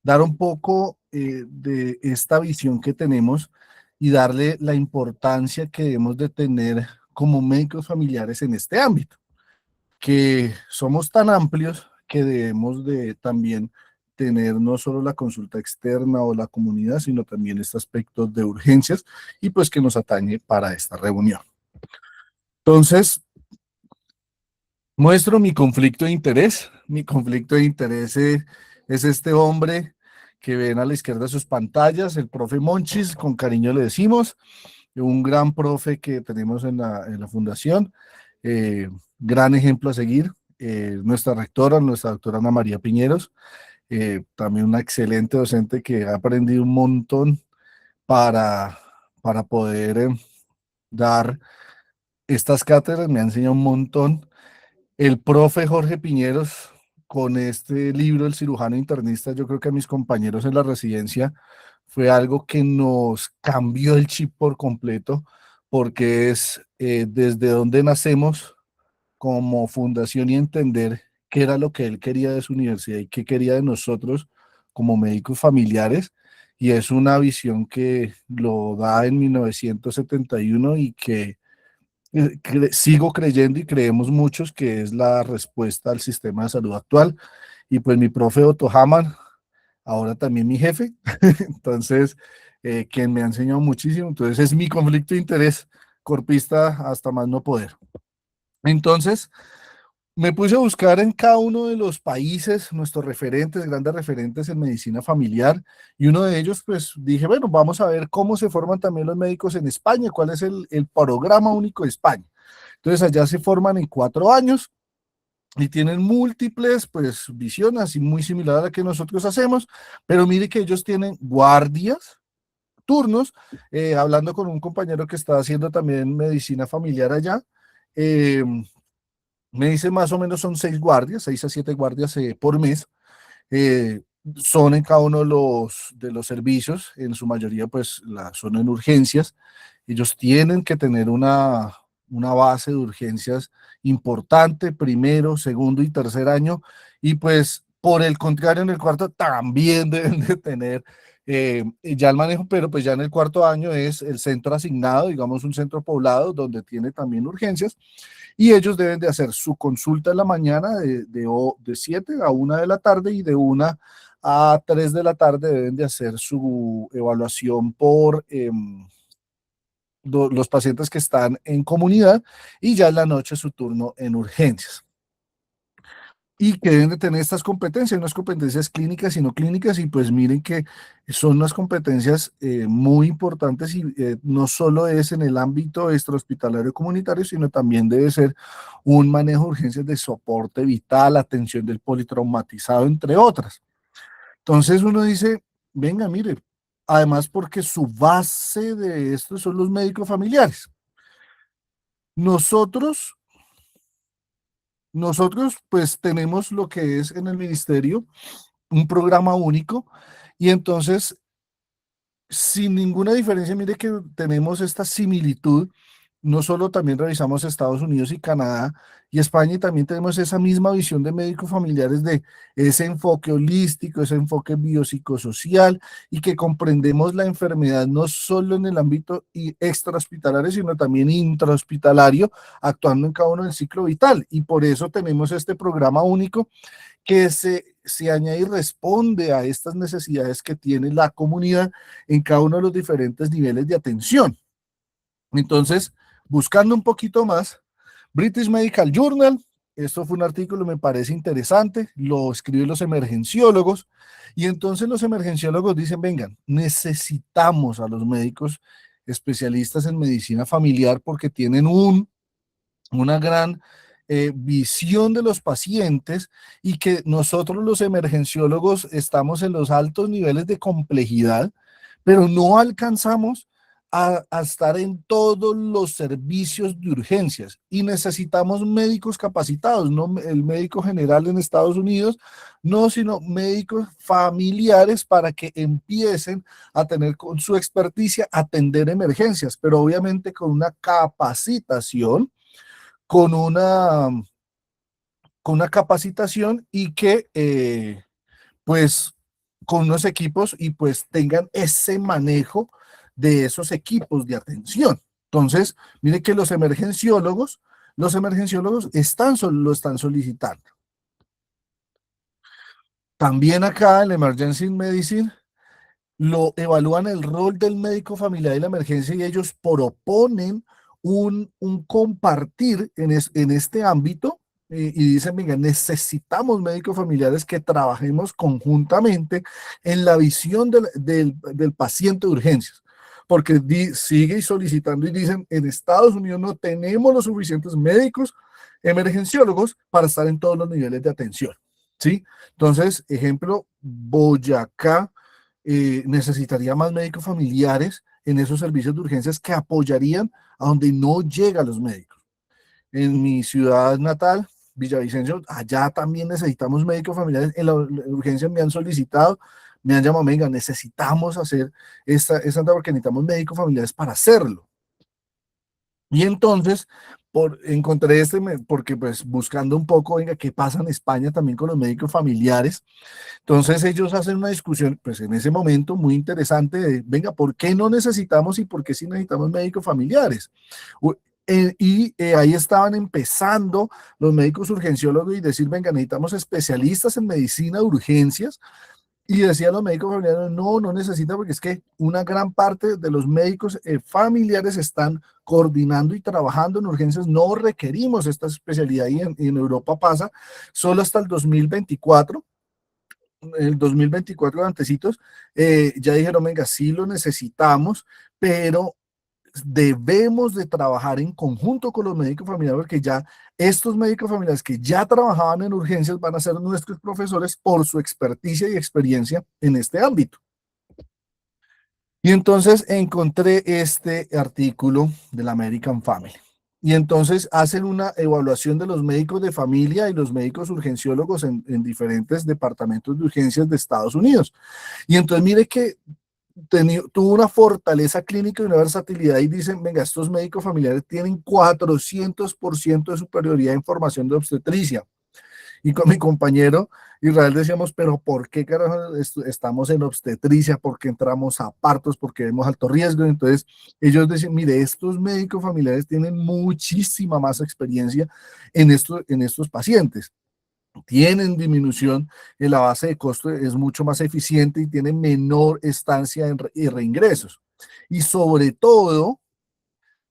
dar un poco de esta visión que tenemos y darle la importancia que debemos de tener como médicos familiares en este ámbito, que somos tan amplios que debemos de también tener no solo la consulta externa o la comunidad, sino también este aspecto de urgencias y pues que nos atañe para esta reunión. Entonces, muestro mi conflicto de interés. Mi conflicto de interés es este hombre que ven a la izquierda de sus pantallas, el profe Monchis, con cariño le decimos, un gran profe que tenemos en la fundación, gran ejemplo a seguir. Nuestra rectora, nuestra doctora Ana María Piñeros, también una excelente docente que ha aprendido un montón para, para poder dar estas cátedras, me ha enseñado un montón. El profe Jorge Piñeros, con este libro, El cirujano internista, yo creo que a mis compañeros en la residencia fue algo que nos cambió el chip por completo, porque es desde donde nacemos como fundación y entender qué era lo que él quería de su universidad y qué quería de nosotros como médicos familiares. Y es una visión que lo da en 1971 y que sigo creyendo y creemos muchos que es la respuesta al sistema de salud actual. Y pues mi profe Otto Hamann, ahora también mi jefe, entonces, quien me ha enseñado muchísimo, entonces es mi conflicto de interés, corpista hasta más no poder. Entonces, me puse a buscar en cada uno de los países nuestros referentes, grandes referentes en medicina familiar, y uno de ellos, pues dije, bueno, vamos a ver cómo se forman también los médicos en España, cuál es el programa único de España. Entonces, allá se forman en 4 años y tienen múltiples, pues, visiones, así muy similar a la que nosotros hacemos, pero mire que ellos tienen guardias, turnos, hablando con un compañero que está haciendo también medicina familiar allá, eh, me dice más o menos son 6 guardias, 6 a 7 guardias por mes. eh, Son en cada uno de los servicios, en su mayoría pues son en urgencias. Ellos tienen que tener una base de urgencias importante, primero, segundo y tercer año, y pues por el contrario en el cuarto también deben de tener ya el manejo, pero pues ya en el cuarto año es el centro asignado, digamos un centro poblado donde tiene también urgencias y ellos deben de hacer su consulta en la mañana de 7 a 1 de la tarde y de 1 a 3 de la tarde deben de hacer su evaluación por los pacientes que están en comunidad y ya en la noche su turno en urgencias. Y que deben de tener estas competencias, no es competencias clínicas, sino clínicas, y pues miren que son unas competencias muy importantes y no solo es en el ámbito extrahospitalario comunitario, sino también debe ser un manejo de urgencias de soporte vital, atención del politraumatizado, entre otras. Entonces uno dice, venga, mire, además porque su base de esto son los médicos familiares. Nosotros, nosotros pues tenemos lo que es en el ministerio un programa único y entonces sin ninguna diferencia, mire que tenemos esta similitud, no solo también revisamos Estados Unidos y Canadá y España y también tenemos esa misma visión de médicos familiares de ese enfoque holístico, ese enfoque biopsicosocial y que comprendemos la enfermedad no solo en el ámbito extrahospitalario, sino también intrahospitalario, actuando en cada uno del ciclo vital y por eso tenemos este programa único que se añade y responde a estas necesidades que tiene la comunidad en cada uno de los diferentes niveles de atención. Entonces, buscando un poquito más, British Medical Journal, esto fue un artículo, me parece interesante, lo escriben los emergenciólogos, y entonces los emergenciólogos dicen, vengan, necesitamos a los médicos especialistas en medicina familiar porque tienen una gran visión de los pacientes y que nosotros los emergenciólogos estamos en los altos niveles de complejidad, pero no alcanzamos a estar en todos los servicios de urgencias y necesitamos médicos capacitados, no el médico general en Estados Unidos, no, sino médicos familiares para que empiecen a tener con su experticia atender emergencias, pero obviamente con una capacitación con una, con una capacitación y que pues con unos equipos y pues tengan ese manejo de esos equipos de atención. Entonces, mire que los emergenciólogos lo están solicitando. También acá en la Emergency Medicine lo evalúan el rol del médico familiar y la emergencia y ellos proponen un compartir en este ámbito y dicen, venga, necesitamos médicos familiares que trabajemos conjuntamente en la visión del paciente de urgencias. Porque sigue solicitando y dicen, en Estados Unidos no tenemos los suficientes médicos emergenciólogos para estar en todos los niveles de atención. ¿Sí? Entonces, ejemplo, Boyacá necesitaría más médicos familiares en esos servicios de urgencias que apoyarían a donde no llegan los médicos. En mi ciudad natal, Villavicencio, allá también necesitamos médicos familiares. En la urgencia me han solicitado, me han llamado, venga, necesitamos hacer esta porque necesitamos médicos familiares para hacerlo. Y entonces, encontré porque pues buscando un poco, venga, qué pasa en España también con los médicos familiares. Entonces ellos hacen una discusión, pues en ese momento muy interesante de, venga, ¿por qué no necesitamos y por qué sí necesitamos médicos familiares? Ahí estaban empezando los médicos urgenciólogos y decir, venga, necesitamos especialistas en medicina de urgencias. Y decían los médicos familiares, no, no necesita porque es que una gran parte de los médicos familiares están coordinando y trabajando en urgencias, no requerimos esta especialidad y en Europa pasa solo hasta el 2024 el 2024 antecitos, ya dijeron, venga, sí lo necesitamos, pero debemos de trabajar en conjunto con los médicos familiares, porque ya estos médicos familiares que ya trabajaban en urgencias van a ser nuestros profesores por su experticia y experiencia en este ámbito. Y entonces encontré este artículo de la American Family. Y entonces hacen una evaluación de los médicos de familia y los médicos urgenciólogos en diferentes departamentos de urgencias de Estados Unidos. Y entonces mire que tuvo una fortaleza clínica y una versatilidad y dicen, venga, estos médicos familiares tienen 400% de superioridad en formación de obstetricia. Y con mi compañero Israel decíamos, pero ¿por qué carajo estamos en obstetricia? ¿Por qué entramos a partos? ¿Porque vemos alto riesgo? Entonces ellos decían, mire, estos médicos familiares tienen muchísima más experiencia en estos pacientes. Tienen disminución en la base de costo, es mucho más eficiente y tienen menor estancia y reingresos. Y sobre todo,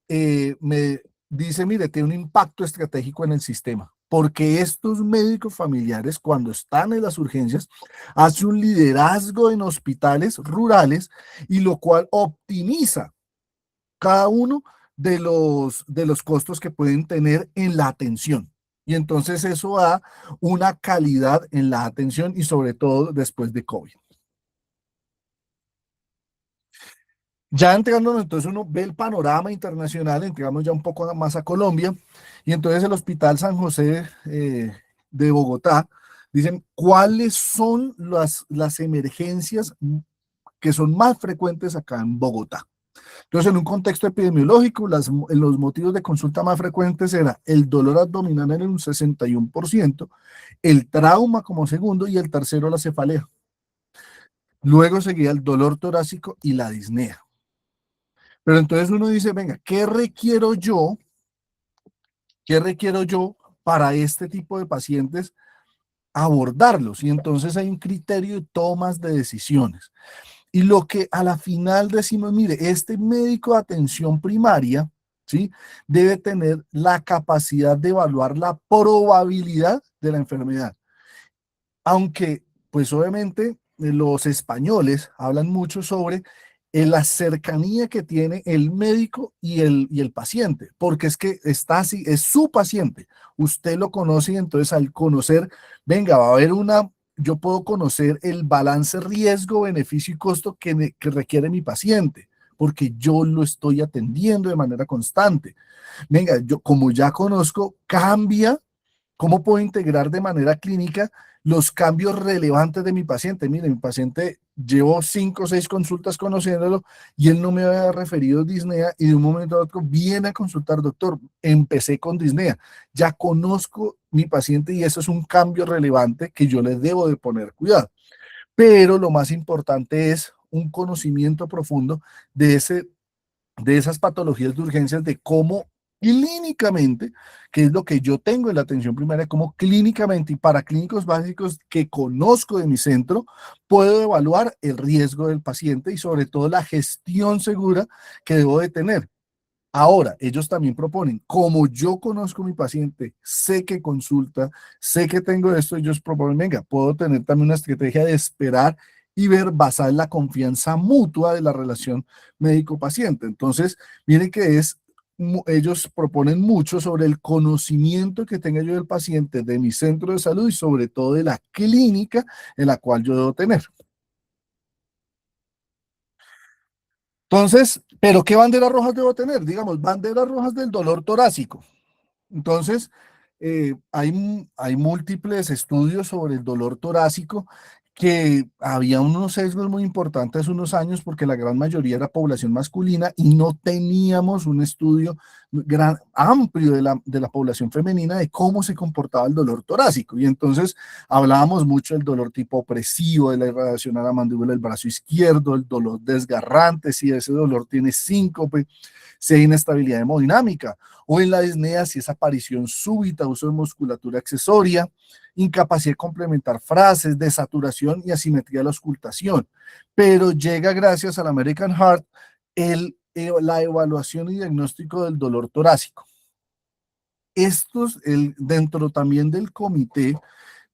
me dice, mire, tiene un impacto estratégico en el sistema, porque estos médicos familiares, cuando están en las urgencias, hacen un liderazgo en hospitales rurales y lo cual optimiza cada uno de los costos que pueden tener en la atención. Y entonces eso da una calidad en la atención y sobre todo después de COVID. Ya entrándonos, entonces uno ve el panorama internacional, entramos ya un poco más a Colombia, y entonces el Hospital San José de Bogotá, dicen cuáles son las emergencias que son más frecuentes acá en Bogotá. Entonces, en un contexto epidemiológico, los motivos de consulta más frecuentes eran el dolor abdominal en un 61%, el trauma como segundo y el tercero la cefalea. Luego seguía el dolor torácico y la disnea. Pero entonces uno dice, venga, ¿qué requiero yo? ¿Qué requiero yo para este tipo de pacientes abordarlos? Y entonces hay un criterio de tomas de decisiones. Y lo que a la final decimos, mire, este médico de atención primaria, ¿sí? Debe tener la capacidad de evaluar la probabilidad de la enfermedad. Aunque, pues obviamente, los españoles hablan mucho sobre la cercanía que tiene el médico y el paciente, porque es que está así, es su paciente, usted lo conoce y entonces al conocer, venga, va a haber yo puedo conocer el balance riesgo, beneficio y costo que requiere mi paciente, porque yo lo estoy atendiendo de manera constante. Venga, yo como ya conozco, cambia cómo puedo integrar de manera clínica los cambios relevantes de mi paciente. Mire, mi paciente llevo 5 o 6 consultas conociéndolo y él no me había referido disnea y de un momento a otro viene a consultar, doctor, empecé con disnea, ya conozco mi paciente y eso es un cambio relevante que yo le debo de poner cuidado. pero lo más importante es un conocimiento profundo de de esas patologías de urgencias, de cómo clínicamente, que es lo que yo tengo en la atención primaria, cómo clínicamente y para clínicos básicos que conozco de mi centro, puedo evaluar el riesgo del paciente y sobre todo la gestión segura que debo de tener. Ahora, ellos también proponen, como yo conozco a mi paciente, sé que consulta, sé que tengo esto, ellos proponen, venga, puedo tener también una estrategia de esperar y ver basada en la confianza mutua de la relación médico-paciente. Entonces, miren que ellos proponen mucho sobre el conocimiento que tenga yo del paciente, de mi centro de salud y sobre todo de la clínica en la cual yo debo tener. Entonces, ¿pero qué banderas rojas debo tener? Digamos, banderas rojas del dolor torácico. Entonces, hay múltiples estudios sobre el dolor torácico que había unos sesgos muy importantes hace unos años porque la gran mayoría era población masculina y no teníamos un estudio amplio de de la población femenina de cómo se comportaba el dolor torácico. Y entonces hablábamos mucho del dolor tipo opresivo, de la irradiación a la mandíbula del brazo izquierdo, el dolor desgarrante, si ese dolor tiene síncope, si hay inestabilidad hemodinámica, o en la disnea si es aparición súbita, uso de musculatura accesoria, incapacidad de complementar frases, desaturación y asimetría de la auscultación. Pero llega gracias al American Heart la evaluación y diagnóstico del dolor torácico. Dentro también del comité,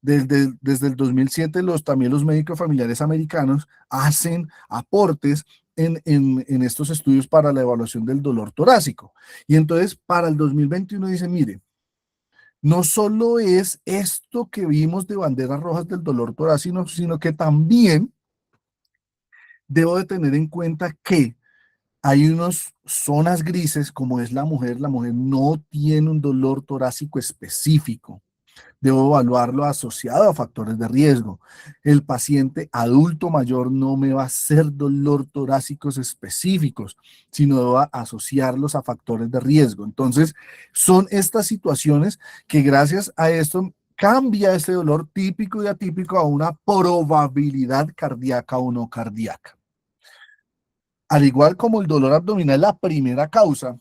desde el 2007, también los médicos familiares americanos hacen aportes en estos estudios para la evaluación del dolor torácico. Y entonces, para el 2021 dice, mire, no solo es esto que vimos de banderas rojas del dolor torácico, sino que también debo de tener en cuenta que hay unas zonas grises, como es la mujer no tiene un dolor torácico específico. Debo evaluarlo asociado a factores de riesgo. El paciente adulto mayor no me va a hacer dolor torácicos específicos, sino debo asociarlos a factores de riesgo. Entonces, son estas situaciones que gracias a esto cambia ese dolor típico y atípico a una probabilidad cardíaca o no cardíaca. Al igual como el dolor abdominal, la primera causa,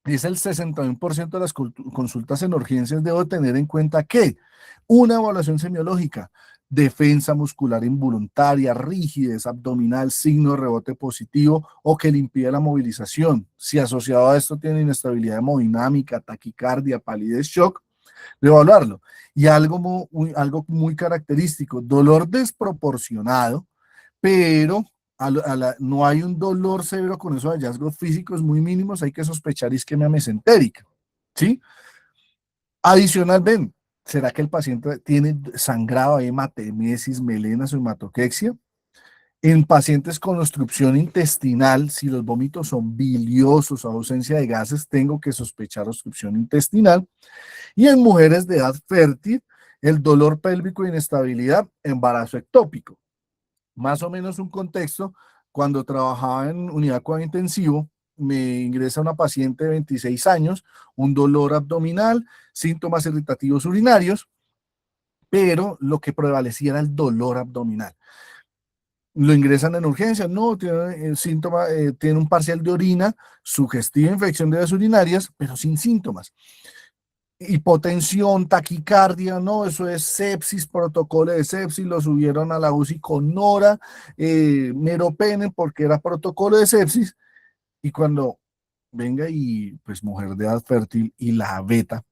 es el 61% de las consultas en urgencias. Debo tener en cuenta que una evaluación semiológica, defensa muscular involuntaria, rigidez abdominal, signo de rebote positivo o que le impide la movilización. Si asociado a esto tiene inestabilidad hemodinámica, taquicardia, palidez, shock, debo evaluarlo. Y algo muy característico, dolor desproporcionado, pero no hay un dolor severo con esos hallazgos físicos muy mínimos, hay que sospechar isquemia mesentérica, ¿sí? Adicionalmente, ¿será que el paciente tiene sangrado, hematemesis, melenas o hematoquexia? En pacientes con obstrucción intestinal, si los vómitos son biliosos o ausencia de gases, tengo que sospechar obstrucción intestinal. Y en mujeres de edad fértil, el dolor pélvico e inestabilidad, embarazo ectópico. Más o menos un contexto, cuando trabajaba en unidad cuidado intensivo, me ingresa una paciente de 26 años, un dolor abdominal, síntomas irritativos urinarios, pero lo que prevalecía era el dolor abdominal. Lo ingresan en urgencia, no, tiene síntoma, tiene un parcial de orina, sugestiva infección de vías urinarias, pero sin síntomas. Hipotensión, taquicardia, no, eso es sepsis, protocolo de sepsis, lo subieron a la UCI con nora, meropene porque era protocolo de sepsis, y cuando venga y pues mujer de edad fértil y la beta,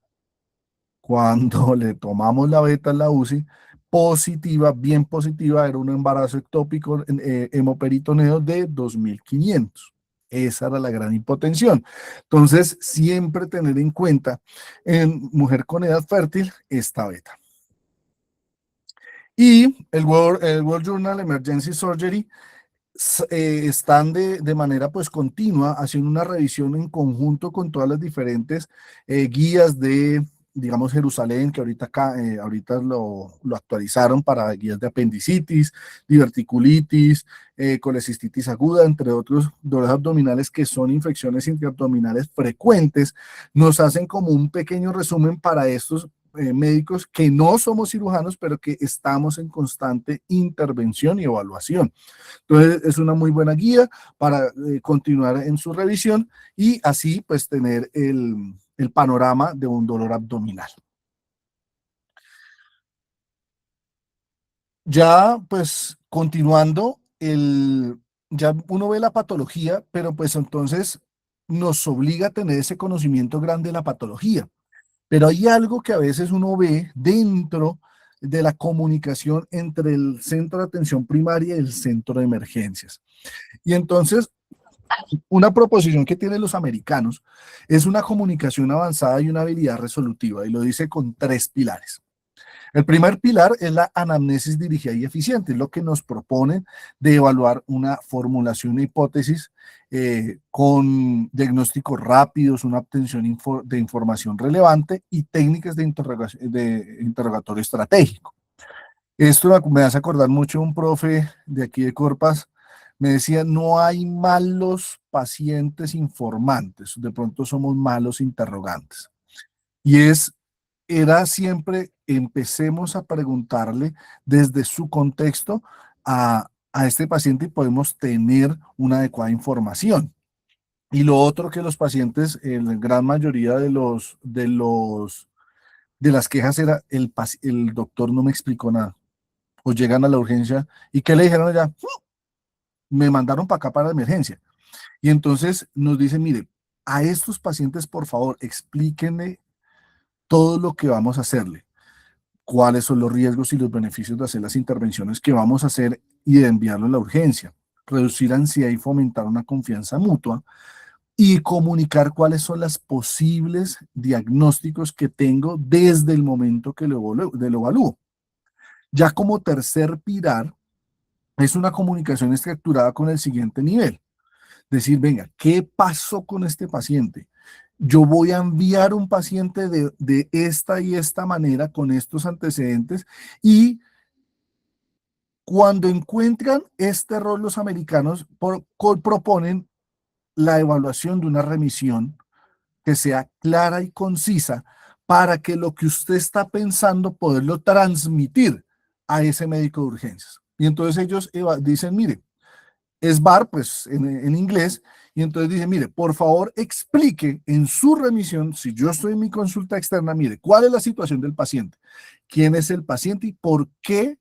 cuando le tomamos la beta en la UCI, positiva, bien positiva, era un embarazo ectópico hemoperitoneo de 2500. Esa era la gran hipotensión. Entonces, siempre tener en cuenta en mujer con edad fértil esta beta. Y el World Journal Emergency Surgery están de manera pues continua haciendo una revisión en conjunto con todas las diferentes guías de, digamos, Jerusalén, que ahorita lo actualizaron para guías de apendicitis, diverticulitis, colecistitis aguda, entre otros dolores abdominales que son infecciones intraabdominales frecuentes. Nos hacen como un pequeño resumen para estos médicos que no somos cirujanos, pero que estamos en constante intervención y evaluación. Entonces, es una muy buena guía para continuar en su revisión y así pues tener el panorama de un dolor abdominal. Ya, pues, continuando, ya uno ve la patología, pero pues entonces nos obliga a tener ese conocimiento grande de la patología. Pero hay algo que a veces uno ve dentro de la comunicación entre el centro de atención primaria y el centro de emergencias. Y entonces, una proposición que tienen los americanos es una comunicación avanzada y una habilidad resolutiva, y lo dice con tres pilares. El primer pilar es la anamnesis dirigida y eficiente, es lo que nos proponen de evaluar una formulación de hipótesis con diagnósticos rápidos, una obtención de información relevante y técnicas de interrogatorio estratégico. Esto me hace acordar mucho un profe de aquí de Corpas, me decía, no hay malos pacientes informantes, de pronto somos malos interrogantes. Y era siempre, empecemos a preguntarle desde su contexto a este paciente y podemos tener una adecuada información. Y lo otro que los pacientes, en la gran mayoría de las quejas era el doctor no me explicó nada. O llegan a la urgencia y ¿qué le dijeron allá? Me mandaron para acá para la emergencia. Y entonces nos dicen, mire, a estos pacientes por favor explíquenle todo lo que vamos a hacerle, cuáles son los riesgos y los beneficios de hacer las intervenciones que vamos a hacer y de enviarlo a la urgencia, reducir ansiedad y fomentar una confianza mutua y comunicar cuáles son los posibles diagnósticos que tengo desde el momento que lo evalúo. Ya como tercer pilar, es una comunicación estructurada con el siguiente nivel. Decir, venga, ¿qué pasó con este paciente? Yo voy a enviar un paciente de esta y esta manera con estos antecedentes y cuando encuentran este error los americanos proponen la evaluación de una remisión que sea clara y concisa para que lo que usted está pensando poderlo transmitir a ese médico de urgencias. Y entonces ellos dicen, mire, es VAR, pues en inglés, y entonces dice, mire, por favor explique en su remisión, si yo estoy en mi consulta externa, mire, ¿cuál es la situación del paciente? ¿Quién es el paciente y por qué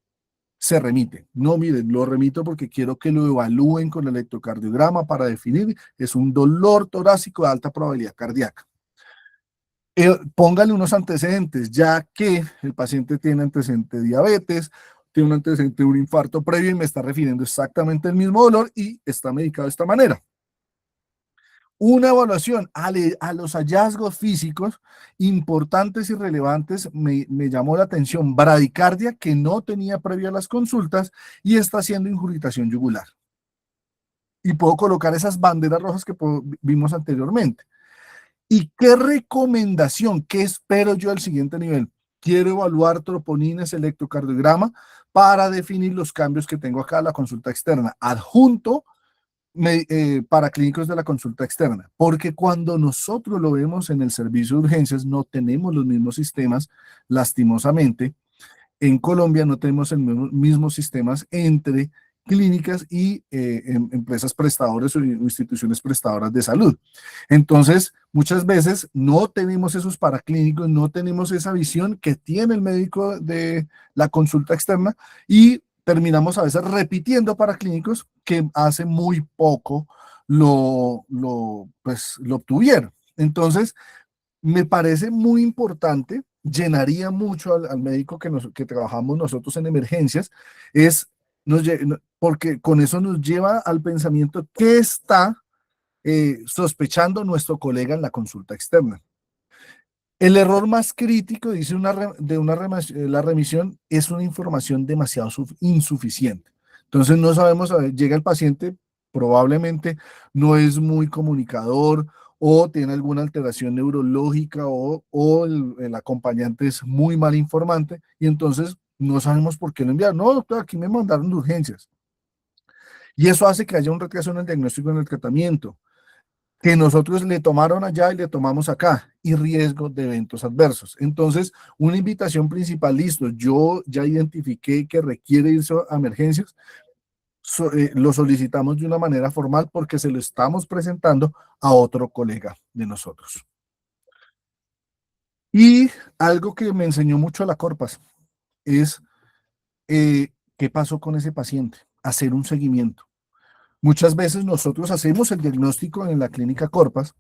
se remite? No, miren, lo remito porque quiero que lo evalúen con el electrocardiograma para definir, es un dolor torácico de alta probabilidad cardíaca. Póngale unos antecedentes, ya que el paciente tiene antecedente de diabetes, tiene un antecedente de un infarto previo y me está refiriendo exactamente el mismo dolor y está medicado de esta manera. Una evaluación a los hallazgos físicos importantes y relevantes me llamó la atención. Bradicardia que no tenía previo a las consultas y está haciendo ingurgitación yugular. Y puedo colocar esas banderas rojas que vimos anteriormente. ¿Y qué recomendación, qué espero yo al siguiente nivel? Quiero evaluar troponines, electrocardiograma para definir los cambios que tengo acá en la consulta externa. Adjunto para clínicos de la consulta externa, porque cuando nosotros lo vemos en el servicio de urgencias no tenemos los mismos sistemas, lastimosamente. En Colombia no tenemos el mismo sistemas entre clínicas y empresas prestadoras o instituciones prestadoras de salud. Entonces, muchas veces no tenemos esos paraclínicos, no tenemos esa visión que tiene el médico de la consulta externa y terminamos a veces repitiendo paraclínicos que hace muy poco lo obtuvieron. Entonces, me parece muy importante, llenaría mucho al médico que trabajamos nosotros en emergencias, porque con eso nos lleva al pensamiento que está sospechando nuestro colega en la consulta externa. El error más crítico, dice la remisión, es una información demasiado insuficiente. Entonces no sabemos, a ver, llega el paciente, probablemente no es muy comunicador o tiene alguna alteración neurológica o el acompañante es muy mal informante y entonces no sabemos por qué lo enviaron. No, doctor, aquí me mandaron de urgencias. Y eso hace que haya un retraso en el diagnóstico y en el tratamiento. que nosotros le tomaron allá y le tomamos acá, y riesgo de eventos adversos. Entonces, una invitación principal, listo, yo ya identifiqué que requiere irse a emergencias, lo solicitamos de una manera formal porque se lo estamos presentando a otro colega de nosotros. Y algo que me enseñó mucho la Corpas es qué pasó con ese paciente, hacer un seguimiento. Muchas veces nosotros hacemos el diagnóstico en la clínica Corpas,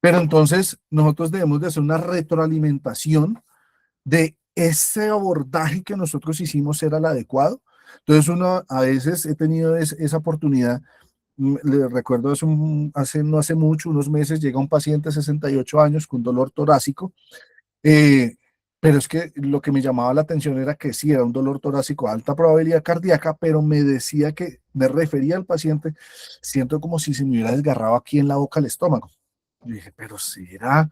pero entonces nosotros debemos de hacer una retroalimentación de ese abordaje que nosotros hicimos era el adecuado. Entonces uno a veces he tenido esa oportunidad. Le recuerdo no hace mucho, unos meses, llega un paciente de 68 años con dolor torácico, eh, pero es que lo que me llamaba la atención era que sí, era un dolor torácico, alta probabilidad cardíaca, pero me decía que me refería al paciente, siento como si se me hubiera desgarrado aquí en la boca el estómago. Yo dije, pero ¿será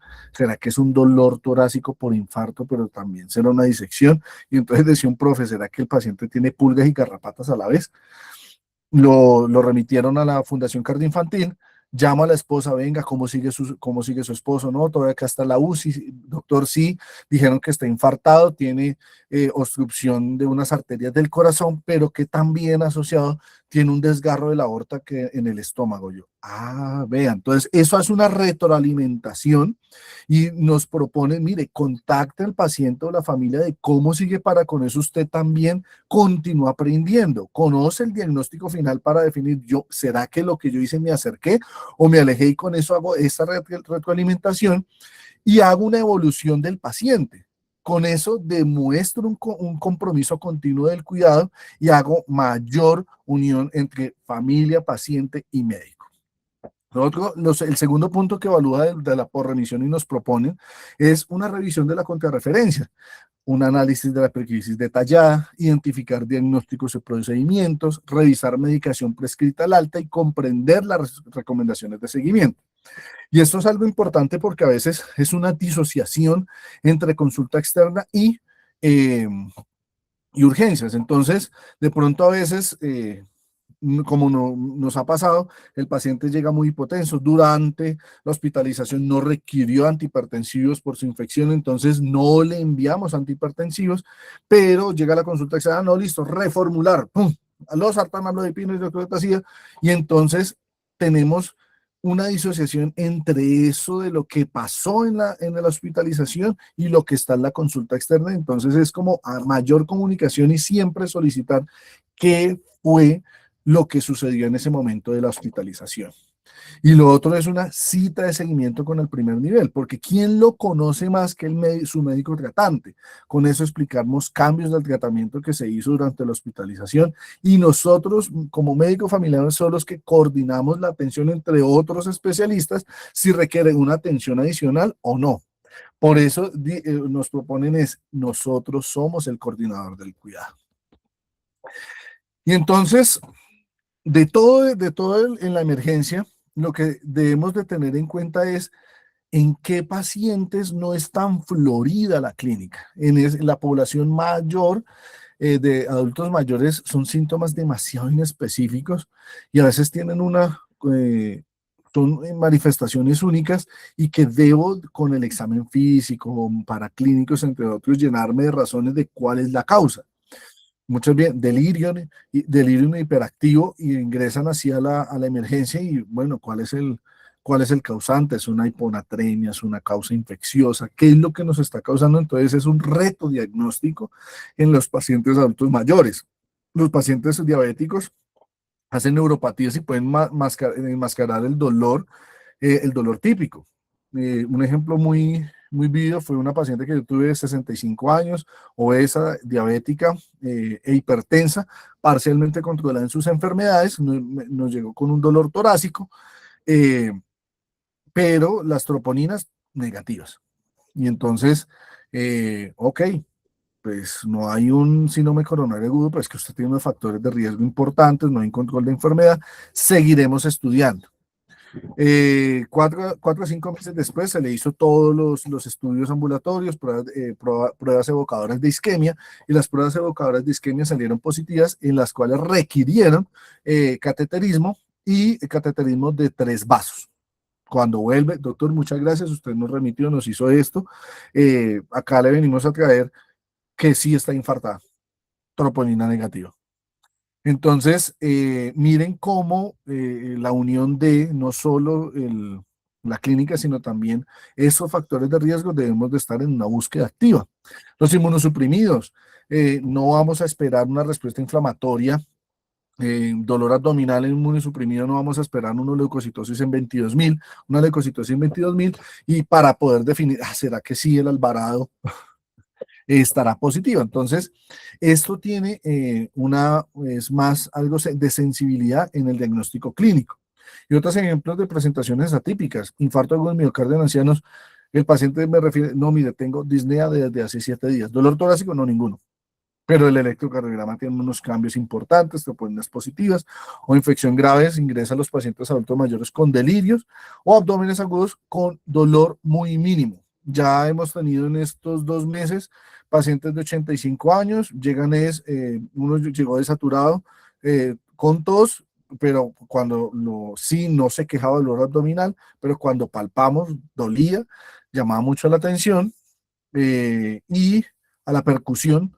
que es un dolor torácico por infarto, pero también será una disección? Y entonces decía un profe, ¿será que el paciente tiene pulgas y garrapatas a la vez? Lo remitieron a la Fundación Cardioinfantil, llama a la esposa, venga, cómo sigue su esposo? No, todavía acá está la UCI, doctor, sí, dijeron que está infartado, tiene obstrucción de unas arterias del corazón, pero que también asociado tiene un desgarro de la aorta que en el estómago. Yo, vean, entonces eso hace una retroalimentación y nos propone, mire, contacte al paciente o la familia de cómo sigue para con eso usted también continúa aprendiendo, conoce el diagnóstico final para definir yo, ¿será que lo que yo hice me acerqué o me alejé? Y con eso hago esta retroalimentación y hago una evolución del paciente. Con eso demuestro un compromiso continuo del cuidado y hago mayor unión entre familia, paciente y médico. El segundo punto que evalúa de la por remisión y nos proponen es una revisión de la contrarreferencia, un análisis de la precrisis detallada, identificar diagnósticos y procedimientos, revisar medicación prescrita al alta y comprender las recomendaciones de seguimiento. Y esto es algo importante porque a veces es una disociación entre consulta externa eh, y urgencias. Entonces, de pronto a veces, como nos ha pasado, el paciente llega muy hipotenso. Durante la hospitalización no requirió antihipertensivos por su infección, entonces no le enviamos antihipertensivos, pero llega a la consulta y dice, no, listo, reformular, ¡pum! Los sartanamlodipino y hidroclorotazida, y entonces tenemos una disociación entre eso de lo que pasó en la hospitalización y lo que está en la consulta externa. Entonces es como a mayor comunicación y siempre solicitar qué fue lo que sucedió en ese momento de la hospitalización. Y lo otro es una cita de seguimiento con el primer nivel, porque ¿quién lo conoce más que su médico tratante? Con eso explicamos cambios del tratamiento que se hizo durante la hospitalización y nosotros como médicos familiares son los que coordinamos la atención entre otros especialistas si requieren una atención adicional o no. Por eso nos proponen nosotros somos el coordinador del cuidado. Y entonces, de todo en la emergencia, lo que debemos de tener en cuenta es en qué pacientes no es tan florida la clínica. En la población mayor, de adultos mayores, son síntomas demasiado inespecíficos y a veces tienen son manifestaciones únicas y que debo con el examen físico, para clínicos, entre otros, llenarme de razones de cuál es la causa. Muchos bien, delirium hiperactivo y ingresan así a la emergencia y bueno, ¿cuál es el causante? ¿Es una hiponatremia? ¿Es una causa infecciosa? ¿Qué es lo que nos está causando? Entonces es un reto diagnóstico en los pacientes adultos mayores. Los pacientes diabéticos hacen neuropatías y pueden enmascarar el dolor típico. Un ejemplo muy vivido fue una paciente que yo tuve de 65 años, obesa, diabética e hipertensa, parcialmente controlada en sus enfermedades, nos llegó con un dolor torácico, eh, pero las troponinas negativas. Y entonces, ok, pues no hay un síndrome coronario agudo, pero es que usted tiene unos factores de riesgo importantes, no hay control de enfermedad, seguiremos estudiando. 4 o 5 meses después se le hizo todos los estudios ambulatorios, pruebas evocadoras de isquemia, y las pruebas evocadoras de isquemia salieron positivas, en las cuales requirieron cateterismo y cateterismo de 3 vasos. Cuando vuelve, doctor, muchas gracias, usted nos remitió, nos hizo esto, acá le venimos a traer que sí está infartada, troponina negativa. Entonces, miren cómo la unión de no solo la clínica, sino también esos factores de riesgo debemos de estar en una búsqueda activa. Los inmunosuprimidos, no vamos a esperar una respuesta inflamatoria, dolor abdominal en inmunosuprimido, no vamos a esperar una leucocitosis en 22.000, una leucocitosis en 22.000, y para poder definir, ¿será que sí el Alvarado estará positiva? Entonces, esto tiene es más algo de sensibilidad en el diagnóstico clínico. Y otros ejemplos de presentaciones atípicas, infarto agudo de miocardio en ancianos, el paciente me refiere, no, mire, tengo disnea desde hace 7 días, dolor torácico, no, ninguno. Pero el electrocardiograma tiene unos cambios importantes, troponías positivas, o infección graves, ingresa a los pacientes adultos mayores con delirios, o abdómenes agudos con dolor muy mínimo. Ya hemos tenido en estos 2 meses pacientes de 85 años, uno llegó desaturado con tos, pero cuando sí no se quejaba de dolor abdominal, pero cuando palpamos dolía, llamaba mucho la atención, y a la percusión,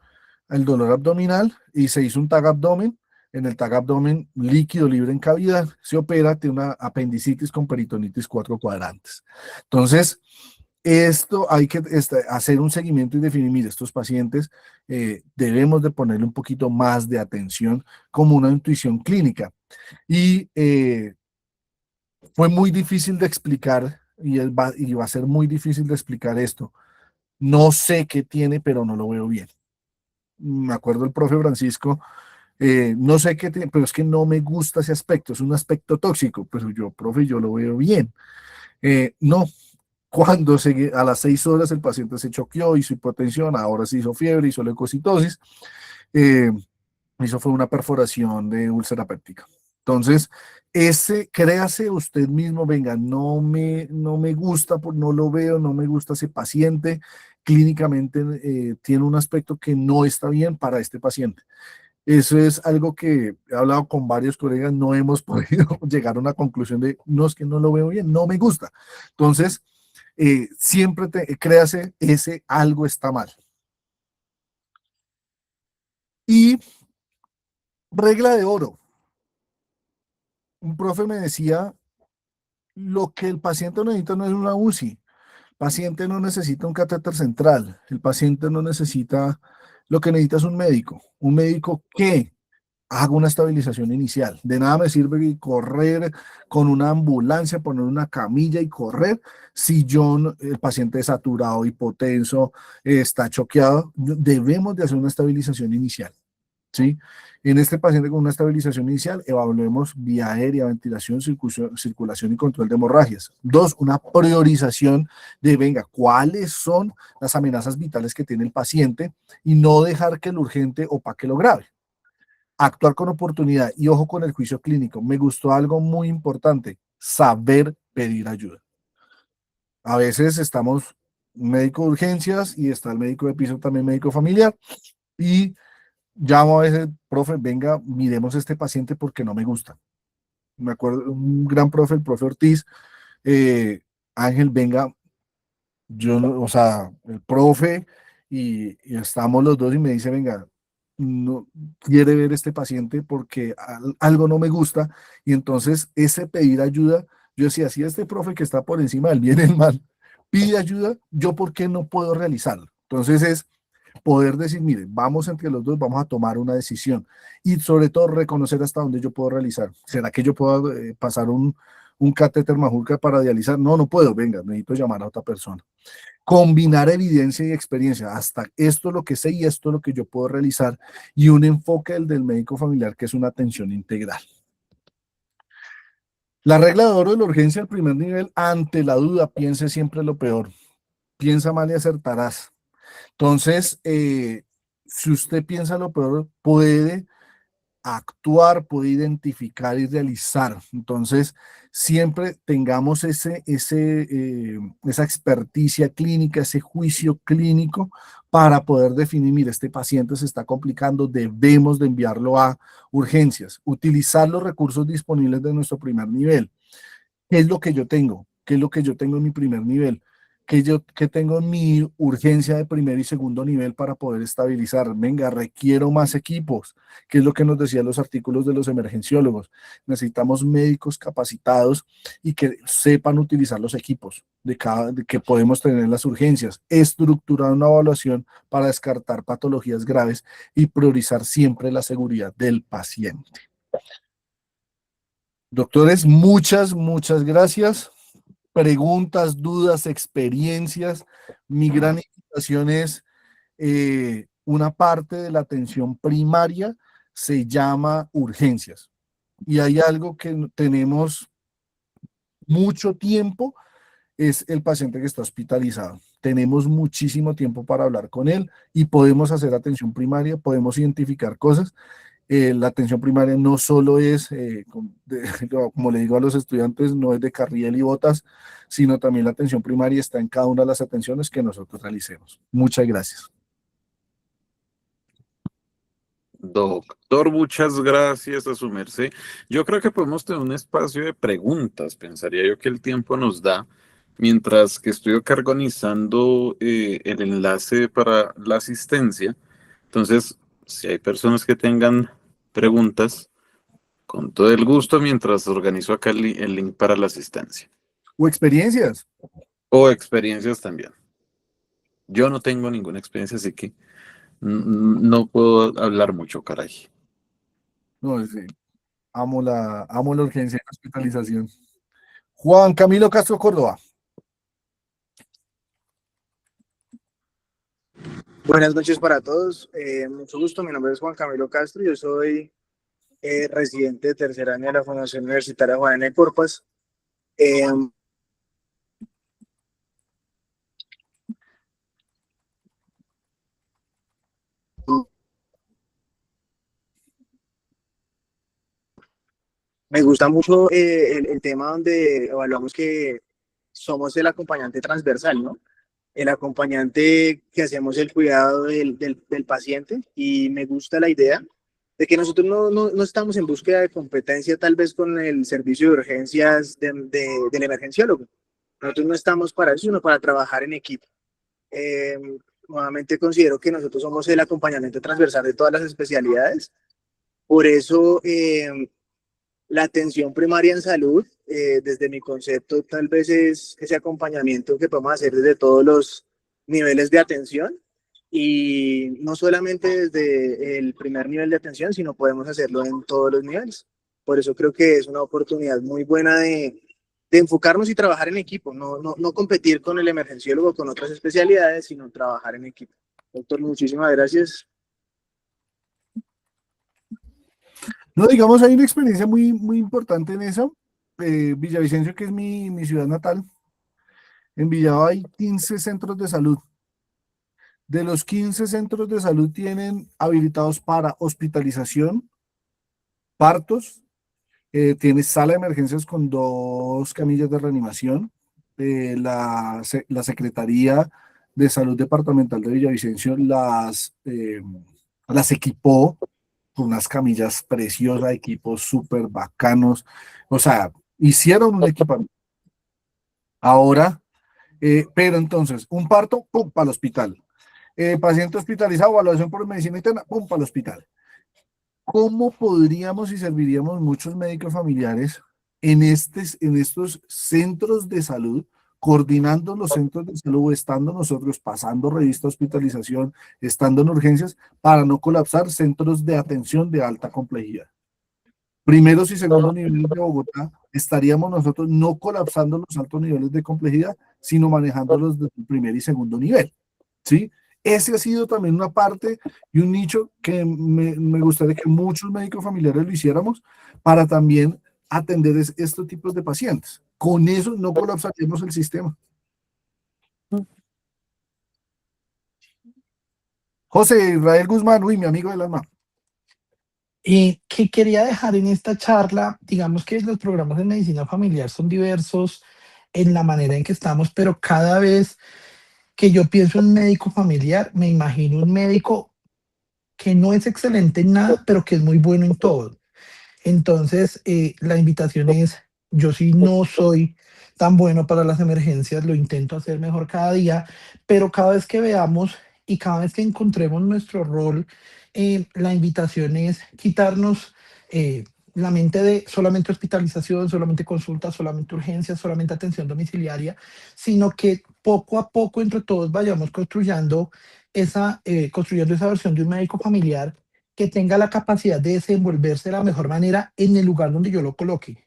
el dolor abdominal, y se hizo un TAG abdomen. En el TAG abdomen, líquido libre en cavidad, se opera, tiene una apendicitis con peritonitis 4 cuadrantes. Entonces, esto hay que hacer un seguimiento y definir, mire, estos pacientes debemos de ponerle un poquito más de atención como una intuición clínica. Y fue muy difícil de explicar, y va a ser muy difícil de explicar esto. No sé qué tiene, pero no lo veo bien. Me acuerdo el profe Francisco, no sé qué tiene, pero es que no me gusta ese aspecto, es un aspecto tóxico, pero yo, profe, yo lo veo bien. No, cuando a las 6 horas el paciente se choqueó, hizo hipotensión, ahora se hizo fiebre, hizo leucocitosis, eh, hizo fue una perforación de úlcera péptica. Entonces, créase usted mismo, venga, no me gusta, no lo veo, no me gusta ese paciente, clínicamente tiene un aspecto que no está bien para este paciente. Eso es algo que he hablado con varios colegas, no hemos podido llegar a una conclusión de, no, es que no lo veo bien, no me gusta. Entonces, siempre créase, ese algo está mal. Y regla de oro. Un profe me decía, lo que el paciente necesita no es una UCI, el paciente no necesita un catéter central, el paciente no necesita, lo que necesita es un médico que haga una estabilización inicial. De nada me sirve correr con una ambulancia, poner una camilla y correr si el paciente es saturado, hipotenso, está choqueado. Debemos de hacer una estabilización inicial, ¿sí? En este paciente con una estabilización inicial, evaluemos vía aérea, ventilación, circulación y control de hemorragias. 2, una priorización de, venga, cuáles son las amenazas vitales que tiene el paciente y no dejar que lo urgente opaque lo grave. Actuar con oportunidad y ojo con el juicio clínico. Me gustó algo muy importante, saber pedir ayuda. A veces estamos médico de urgencias y está el médico de piso, también médico familiar, y llamo a veces, profe, venga, miremos este paciente porque no me gusta. Me acuerdo, un gran profe, el profe Ortiz, Ángel, venga, yo, o sea, el profe, y estamos los dos y me dice, venga, no quiere ver este paciente porque algo no me gusta, y entonces ese pedir ayuda, yo decía, si este profe que está por encima del bien y el mal pide ayuda, yo por qué no puedo realizarlo. Entonces es poder decir, mire, vamos entre los dos, vamos a tomar una decisión y sobre todo reconocer hasta dónde yo puedo realizar. ¿Será que yo puedo pasar un catéter Majulca para dializar? No, no puedo, venga, necesito llamar a otra persona. Combinar evidencia y experiencia, hasta esto es lo que sé y esto es lo que yo puedo realizar, y un enfoque del médico familiar que es una atención integral. La regla de oro de la urgencia al primer nivel, ante la duda, piense siempre lo peor. Piensa mal y acertarás. Entonces, si usted piensa lo peor, puede actuar, puede identificar y realizar. Entonces, siempre tengamos esa experticia clínica, ese juicio clínico para poder definir, mire, este paciente se está complicando, debemos de enviarlo a urgencias. Utilizar los recursos disponibles de nuestro primer nivel. ¿Qué es lo que yo tengo? ¿Qué es lo que yo tengo en mi primer nivel? ¿Qué tengo en mi urgencia de primer y segundo nivel para poder estabilizar? Venga, requiero más equipos, que es lo que nos decían los artículos de los emergenciólogos. Necesitamos médicos capacitados y que sepan utilizar los equipos de que podemos tener en las urgencias, estructurar una evaluación para descartar patologías graves y priorizar siempre la seguridad del paciente. Doctores, muchas gracias. Preguntas, dudas, experiencias. Mi gran invitación es una parte de la atención primaria se llama urgencias. Y hay algo que tenemos mucho tiempo, es el paciente que está hospitalizado. Tenemos muchísimo tiempo para hablar con él y podemos hacer atención primaria, podemos identificar cosas. La atención primaria no solo es, como le digo a los estudiantes, no es de carril y botas, sino también la atención primaria está en cada una de las atenciones que nosotros realicemos. Muchas gracias. Doctor, muchas gracias a su merced. Yo creo que podemos tener un espacio de preguntas. Pensaría yo que el tiempo nos da, mientras que estoy acá organizando el enlace para la asistencia. Entonces, si hay personas que tengan preguntas, con todo el gusto, mientras organizo acá el link para la asistencia. O experiencias. O experiencias también. Yo no tengo ninguna experiencia, así que no puedo hablar mucho, caray. No, sí, amo la urgencia de hospitalización. Juan Camilo Castro Córdoba. Buenas noches para todos. Mucho gusto. Mi nombre es Juan Camilo Castro. Yo soy residente de tercer año de la Fundación Universitaria Juan N. Corpas. Me gusta mucho el tema donde evaluamos que somos el acompañante transversal, ¿no? El acompañante que hacemos el cuidado del paciente, y me gusta la idea de que nosotros no estamos en búsqueda de competencia tal vez con el servicio de urgencias del emergenciólogo. Nosotros no estamos para eso, sino para trabajar en equipo. Eh, Nuevamente considero que nosotros somos el acompañamiento transversal de todas las especialidades. Por eso la atención primaria en salud, desde mi concepto, tal vez es ese acompañamiento que podemos hacer desde todos los niveles de atención, y no solamente desde el primer nivel de atención, sino podemos hacerlo en todos los niveles. Por eso creo que es una oportunidad muy buena de enfocarnos y trabajar en equipo, no competir con el emergenciólogo, con otras especialidades, sino trabajar en equipo. Doctor, muchísimas gracias. No, digamos, hay una experiencia muy importante en eso. Villavicencio, que es mi ciudad natal, en Villado hay 15 centros de salud. De los 15 centros de salud tienen habilitados para hospitalización, partos, tiene sala de emergencias con 2 camillas de reanimación. La Secretaría de Salud Departamental de Villavicencio las equipó con unas camillas preciosas, equipos súper bacanos. O sea, hicieron un equipamiento. Ahora, pero entonces, un parto, pum, para el hospital. Paciente hospitalizado, evaluación por medicina interna, pum, para el hospital. ¿Cómo podríamos y serviríamos muchos médicos familiares en estos centros de salud, coordinando los centros de salud, estando nosotros pasando revista hospitalización, estando en urgencias, para no colapsar centros de atención de alta complejidad? Primeros y segundos niveles de Bogotá, estaríamos nosotros no colapsando los altos niveles de complejidad, sino manejándolos desde el primer y segundo nivel, ¿sí? Ese ha sido también una parte y un nicho que me gustaría que muchos médicos familiares lo hiciéramos para también atender estos tipos de pacientes. Con eso no colapsaríamos el sistema. José Israel Guzmán, uy, mi amigo del alma. Que quería dejar en esta charla, digamos que los programas de medicina familiar son diversos en la manera en que estamos, pero cada vez que yo pienso en médico familiar, me imagino un médico que no es excelente en nada, pero que es muy bueno en todo. Entonces, la invitación es, Yo sí no soy tan bueno para las emergencias, lo intento hacer mejor cada día, pero cada vez que veamos y cada vez que encontremos nuestro rol, la invitación es quitarnos la mente de solamente hospitalización, solamente consulta, solamente urgencias, solamente atención domiciliaria, sino que poco a poco entre todos vayamos construyendo esa versión de un médico familiar que tenga la capacidad de desenvolverse de la mejor manera en el lugar donde yo lo coloque.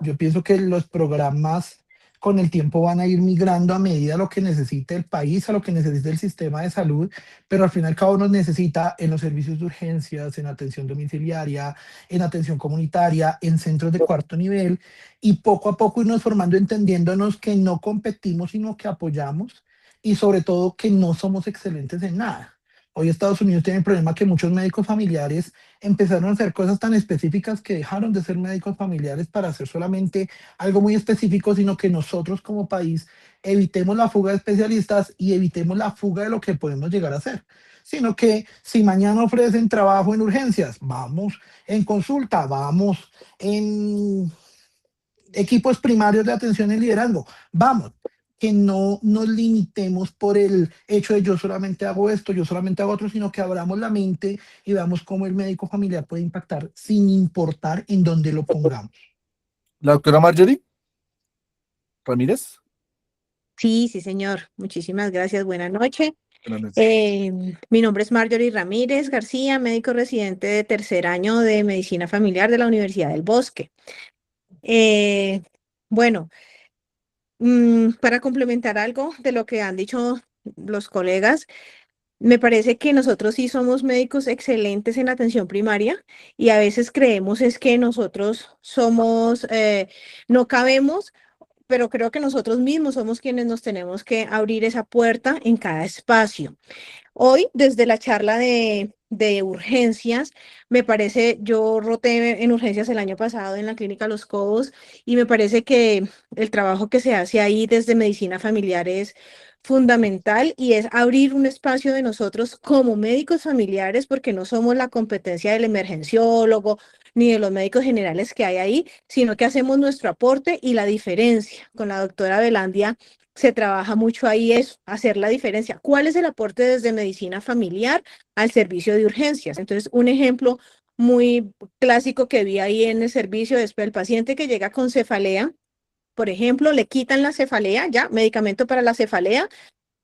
Yo pienso que los programas con el tiempo van a ir migrando a medida a lo que necesite el país, a lo que necesite el sistema de salud, pero al final cada uno necesita en los servicios de urgencias, en atención domiciliaria, en atención comunitaria, en centros de cuarto nivel, y poco a poco irnos formando, entendiéndonos que no competimos, sino que apoyamos, y sobre todo que no somos excelentes en nada. Hoy Estados Unidos tiene el problema que muchos médicos familiares empezaron a hacer cosas tan específicas que dejaron de ser médicos familiares para hacer solamente algo muy específico, sino que nosotros como país evitemos la fuga de especialistas y evitemos la fuga de lo que podemos llegar a hacer. Sino que si mañana ofrecen trabajo en urgencias, vamos, en consulta, vamos, en equipos primarios de atención y liderazgo, vamos, que no nos limitemos por el hecho de yo solamente hago esto, yo solamente hago otro, sino que abramos la mente y veamos cómo el médico familiar puede impactar sin importar en dónde lo pongamos. La doctora Marjorie Ramírez. Sí, sí, señor. Muchísimas gracias. Buenas noches. Buenas noches. Mi nombre es Marjorie Ramírez García, médico residente de tercer año de Medicina Familiar de la Universidad del Bosque. Bueno, para complementar algo de lo que han dicho los colegas, me parece que nosotros sí somos médicos excelentes en la atención primaria y a veces creemos es que nosotros somos, no cabemos, pero creo que nosotros mismos somos quienes nos tenemos que abrir esa puerta en cada espacio. Hoy, desde la charla de urgencias, me parece, yo roté en urgencias el año pasado en la clínica Los Cobos y me parece que el trabajo que se hace ahí desde medicina familiar es fundamental y es abrir un espacio de nosotros como médicos familiares porque no somos la competencia del emergenciólogo ni de los médicos generales que hay ahí, sino que hacemos nuestro aporte y la diferencia. Con la doctora Belandia se trabaja mucho ahí es hacer la diferencia. ¿Cuál es el aporte desde medicina familiar al servicio de urgencias? Entonces, un ejemplo muy clásico que vi ahí en el servicio es el paciente que llega con cefalea, por ejemplo, le quitan la cefalea, ya, medicamento para la cefalea,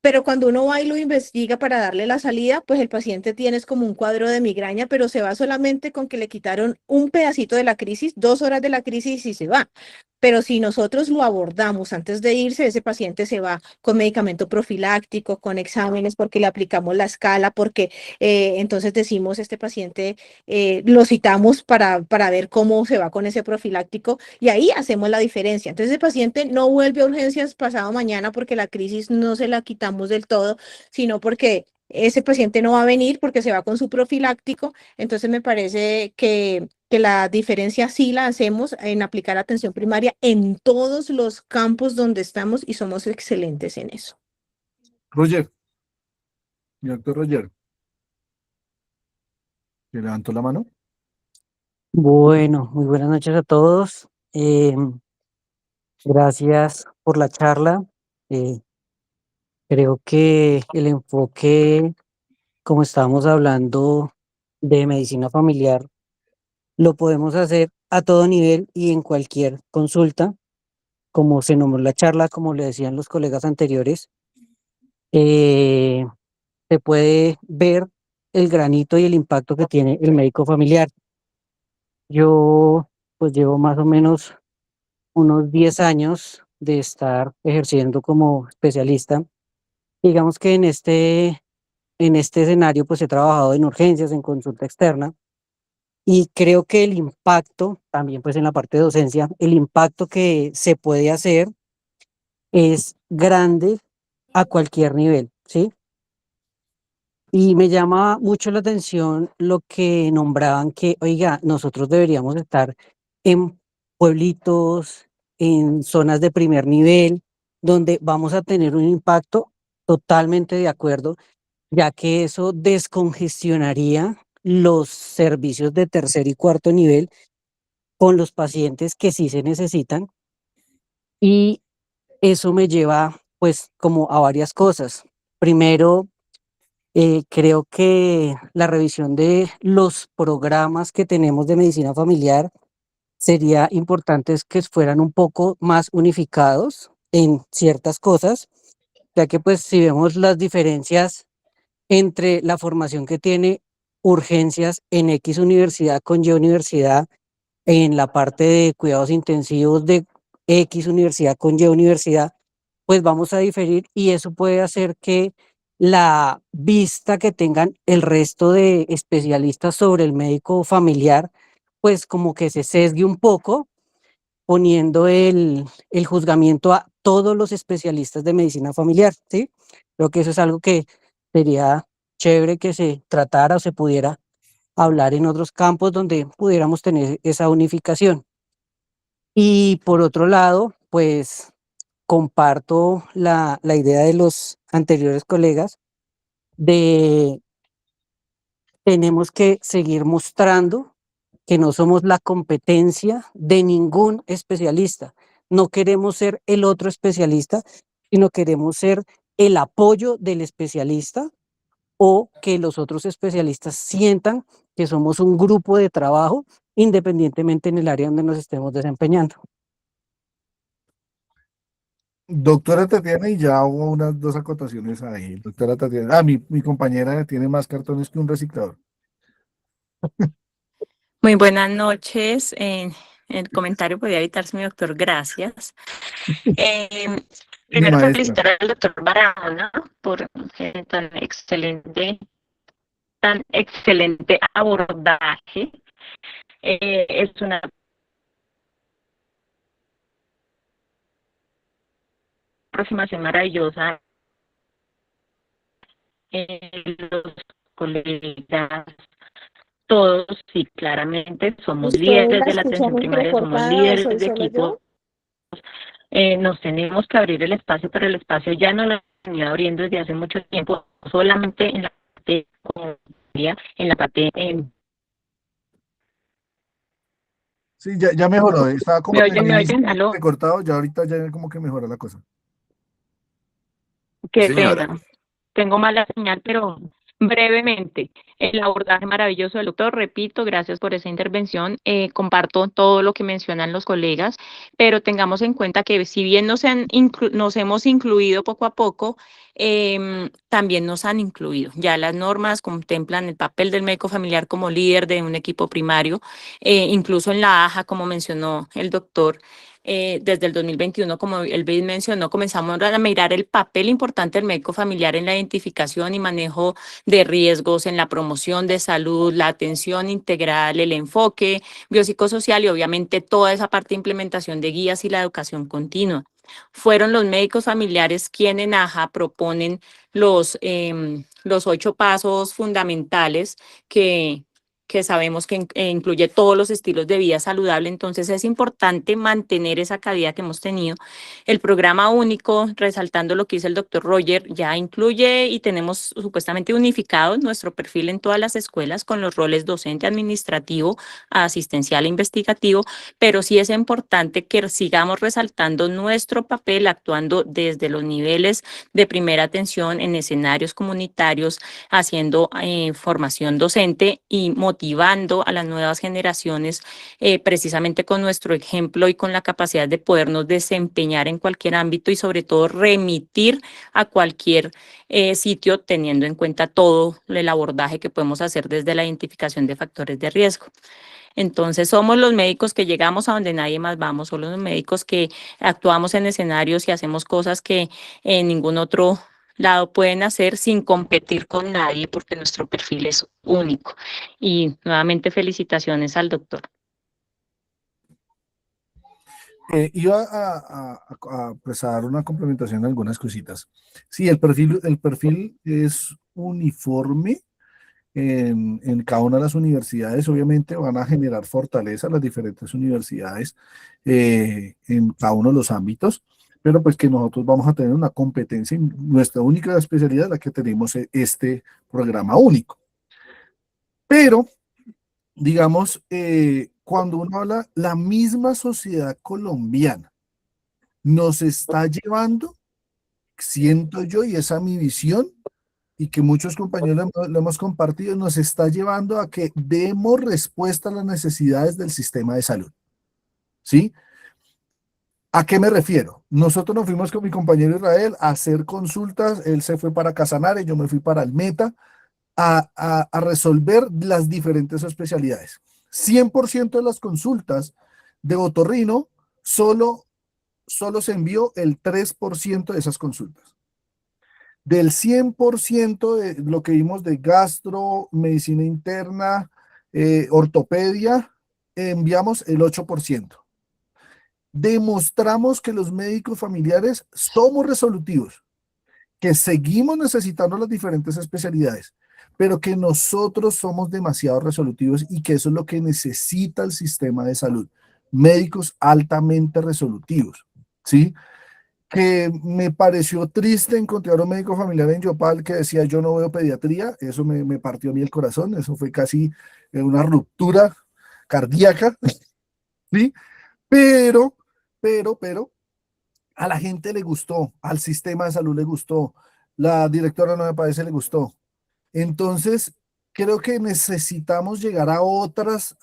pero cuando uno va y lo investiga para darle la salida, pues el paciente tiene como un cuadro de migraña, pero se va solamente con que le quitaron un pedacito de la crisis, 2 horas de la crisis y se va. Pero si nosotros lo abordamos antes de irse, ese paciente se va con medicamento profiláctico, con exámenes, porque le aplicamos la escala, porque entonces decimos, este paciente lo citamos para ver cómo se va con ese profiláctico y ahí hacemos la diferencia. Entonces el paciente no vuelve a urgencias pasado mañana porque la crisis no se la quitamos del todo, sino porque ese paciente no va a venir porque se va con su profiláctico. Entonces me parece que la diferencia sí la hacemos en aplicar atención primaria en todos los campos donde estamos y somos excelentes en eso. Roger, mi doctor Roger, que levantó la mano. Bueno, muy buenas noches a todos. Gracias por la charla. Eh, Creo que el enfoque, como estábamos hablando de medicina familiar, lo podemos hacer a todo nivel y en cualquier consulta, como se nombró la charla, como le decían los colegas anteriores. Se puede ver el granito y el impacto que tiene el médico familiar. Yo pues llevo más o menos unos 10 años de estar ejerciendo como especialista. Digamos que en este escenario pues he trabajado en urgencias, en consulta externa y creo que el impacto, también pues en la parte de docencia, el impacto que se puede hacer es grande a cualquier nivel, ¿sí? Y me llama mucho la atención lo que nombraban que, oiga, nosotros deberíamos estar en pueblitos, en zonas de primer nivel, donde vamos a tener un impacto totalmente de acuerdo, ya que eso descongestionaría los servicios de tercer y cuarto nivel con los pacientes que sí se necesitan, y eso me lleva pues como a varias cosas. Primero, creo que la revisión de los programas que tenemos de medicina familiar sería importante es que fueran un poco más unificados en ciertas cosas, ya que pues si vemos las diferencias entre la formación que tiene urgencias en X universidad con Y universidad, en la parte de cuidados intensivos de X universidad con Y universidad, pues vamos a diferir, y eso puede hacer que la vista que tengan el resto de especialistas sobre el médico familiar, pues como que se sesgue un poco, poniendo el juzgamiento a todos los especialistas de medicina familiar, ¿sí? Creo que eso es algo que sería chévere que se tratara o se pudiera hablar en otros campos donde pudiéramos tener esa unificación. Y por otro lado, pues comparto la idea de los anteriores colegas de tenemos que seguir mostrando que no somos la competencia de ningún especialista. No queremos ser el otro especialista, sino queremos ser el apoyo del especialista, o que los otros especialistas sientan que somos un grupo de trabajo independientemente en el área donde nos estemos desempeñando. Doctora Tatiana, y ya hubo unas dos acotaciones ahí. Doctora Tatiana, mi compañera tiene más cartones que un reciclador. Muy buenas noches. El comentario podría evitarse, mi doctor, gracias. Eh, Mi Primero maestra. felicitar al doctor Barahona por tan excelente abordaje. Es una aproximación maravillosa. Los colegas, todos, sí, claramente somos ¿Ustedes la líderes de la escuchan atención primaria, somos entrecortada o soy líderes de solo equipo. yo? Nos tenemos que abrir el espacio, pero el espacio ya no lo han venido abriendo desde hace mucho tiempo, solamente en la parte comunitaria, en la parte... Sí, ya mejoró. Estaba como ¿Me en el oyen? ¿Me inicio oyen? ¿Aló? recortado, ya ahorita ya como que mejora la cosa. Sí, Qué señora. pena. Tengo mala señal, pero brevemente, el abordaje maravilloso del doctor, repito, gracias por esa intervención. Comparto todo lo que mencionan los colegas, pero tengamos en cuenta que si bien nos hemos incluido poco a poco, también nos han incluido. Ya las normas contemplan el papel del médico familiar como líder de un equipo primario, incluso en la AJA, como mencionó el doctor. Desde el 2021, como él bien mencionó, comenzamos a mirar el papel importante del médico familiar en la identificación y manejo de riesgos, en la promoción de salud, la atención integral, el enfoque biopsicosocial y obviamente toda esa parte de implementación de guías y la educación continua. Fueron los médicos familiares quienes en AJA proponen los 8 pasos fundamentales que sabemos que incluye todos los estilos de vida saludable. Entonces es importante mantener esa calidad que hemos tenido. El programa único, resaltando lo que dice el doctor Roger, ya incluye y tenemos supuestamente unificado nuestro perfil en todas las escuelas con los roles docente, administrativo, asistencial e investigativo, pero sí es importante que sigamos resaltando nuestro papel actuando desde los niveles de primera atención en escenarios comunitarios, haciendo formación docente y motivando a las nuevas generaciones precisamente con nuestro ejemplo y con la capacidad de podernos desempeñar en cualquier ámbito y sobre todo remitir a cualquier sitio teniendo en cuenta todo el abordaje que podemos hacer desde la identificación de factores de riesgo. Entonces somos los médicos que llegamos a donde nadie más vamos, somos los médicos que actuamos en escenarios y hacemos cosas que en ningún otro lado pueden hacer sin competir con nadie porque nuestro perfil es único. Y nuevamente felicitaciones al doctor. Iba pues, a dar una complementación de algunas cositas. Sí, el perfil es uniforme en cada una de las universidades. Obviamente van a generar fortaleza las diferentes universidades en cada uno de los ámbitos, pero pues que nosotros vamos a tener una competencia en nuestra única especialidad, la que tenemos este programa único. Pero digamos, cuando uno habla, la misma sociedad colombiana nos está llevando, siento yo, y esa es mi visión, y que muchos compañeros lo hemos compartido, nos está llevando a que demos respuesta a las necesidades del sistema de salud. ¿Sí? ¿A qué me refiero? Nosotros nos fuimos con mi compañero Israel a hacer consultas, él se fue para Casanare, yo me fui para el Meta, a resolver las diferentes especialidades. 100% de las consultas de otorrino, solo se envió el 3% de esas consultas. Del 100% de lo que vimos de gastro, medicina interna, ortopedia, enviamos el 8%. Demostramos que los médicos familiares somos resolutivos, que seguimos necesitando las diferentes especialidades, pero que nosotros somos demasiado resolutivos y que eso es lo que necesita el sistema de salud. Médicos altamente resolutivos, ¿sí? Que me pareció triste encontrar un médico familiar en Yopal que decía yo no veo pediatría, eso me partió a mí el corazón, eso fue casi una ruptura cardíaca, ¿sí? Pero, a la gente le gustó, al sistema de salud le gustó, la directora no me parece le gustó. Entonces, creo que necesitamos llegar a otras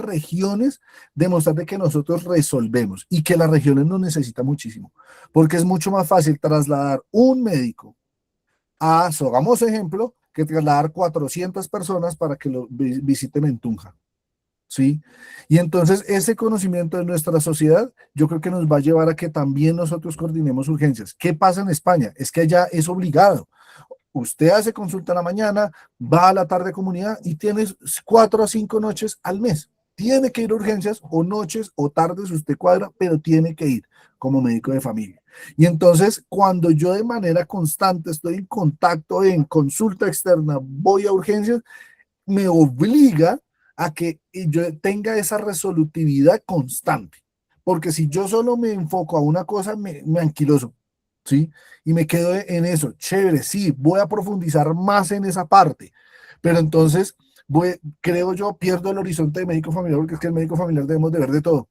regiones, demostrar de que nosotros resolvemos y que las regiones nos necesitan muchísimo, porque es mucho más fácil trasladar un médico a, hagamos ejemplo, que trasladar 400 personas para que lo visiten en Tunja. ¿Sí? Y entonces ese conocimiento de nuestra sociedad, yo creo que nos va a llevar a que también nosotros coordinemos urgencias. ¿Qué pasa en España? Es que allá es obligado. Usted hace consulta en la mañana, va a la tarde comunidad y tienes 4 a 5 noches al mes. Tiene que ir a urgencias o noches o tardes, usted cuadra, pero tiene que ir como médico de familia. Y entonces, cuando yo de manera constante estoy en contacto, en consulta externa, voy a urgencias, me obliga a que yo tenga esa resolutividad constante. Porque si yo solo me enfoco a una cosa, me anquiloso, ¿sí? Y me quedo en eso. Chévere, sí, voy a profundizar más en esa parte. Pero entonces, creo yo, pierdo el horizonte de médico familiar, porque es que el médico familiar debemos de ver de todo.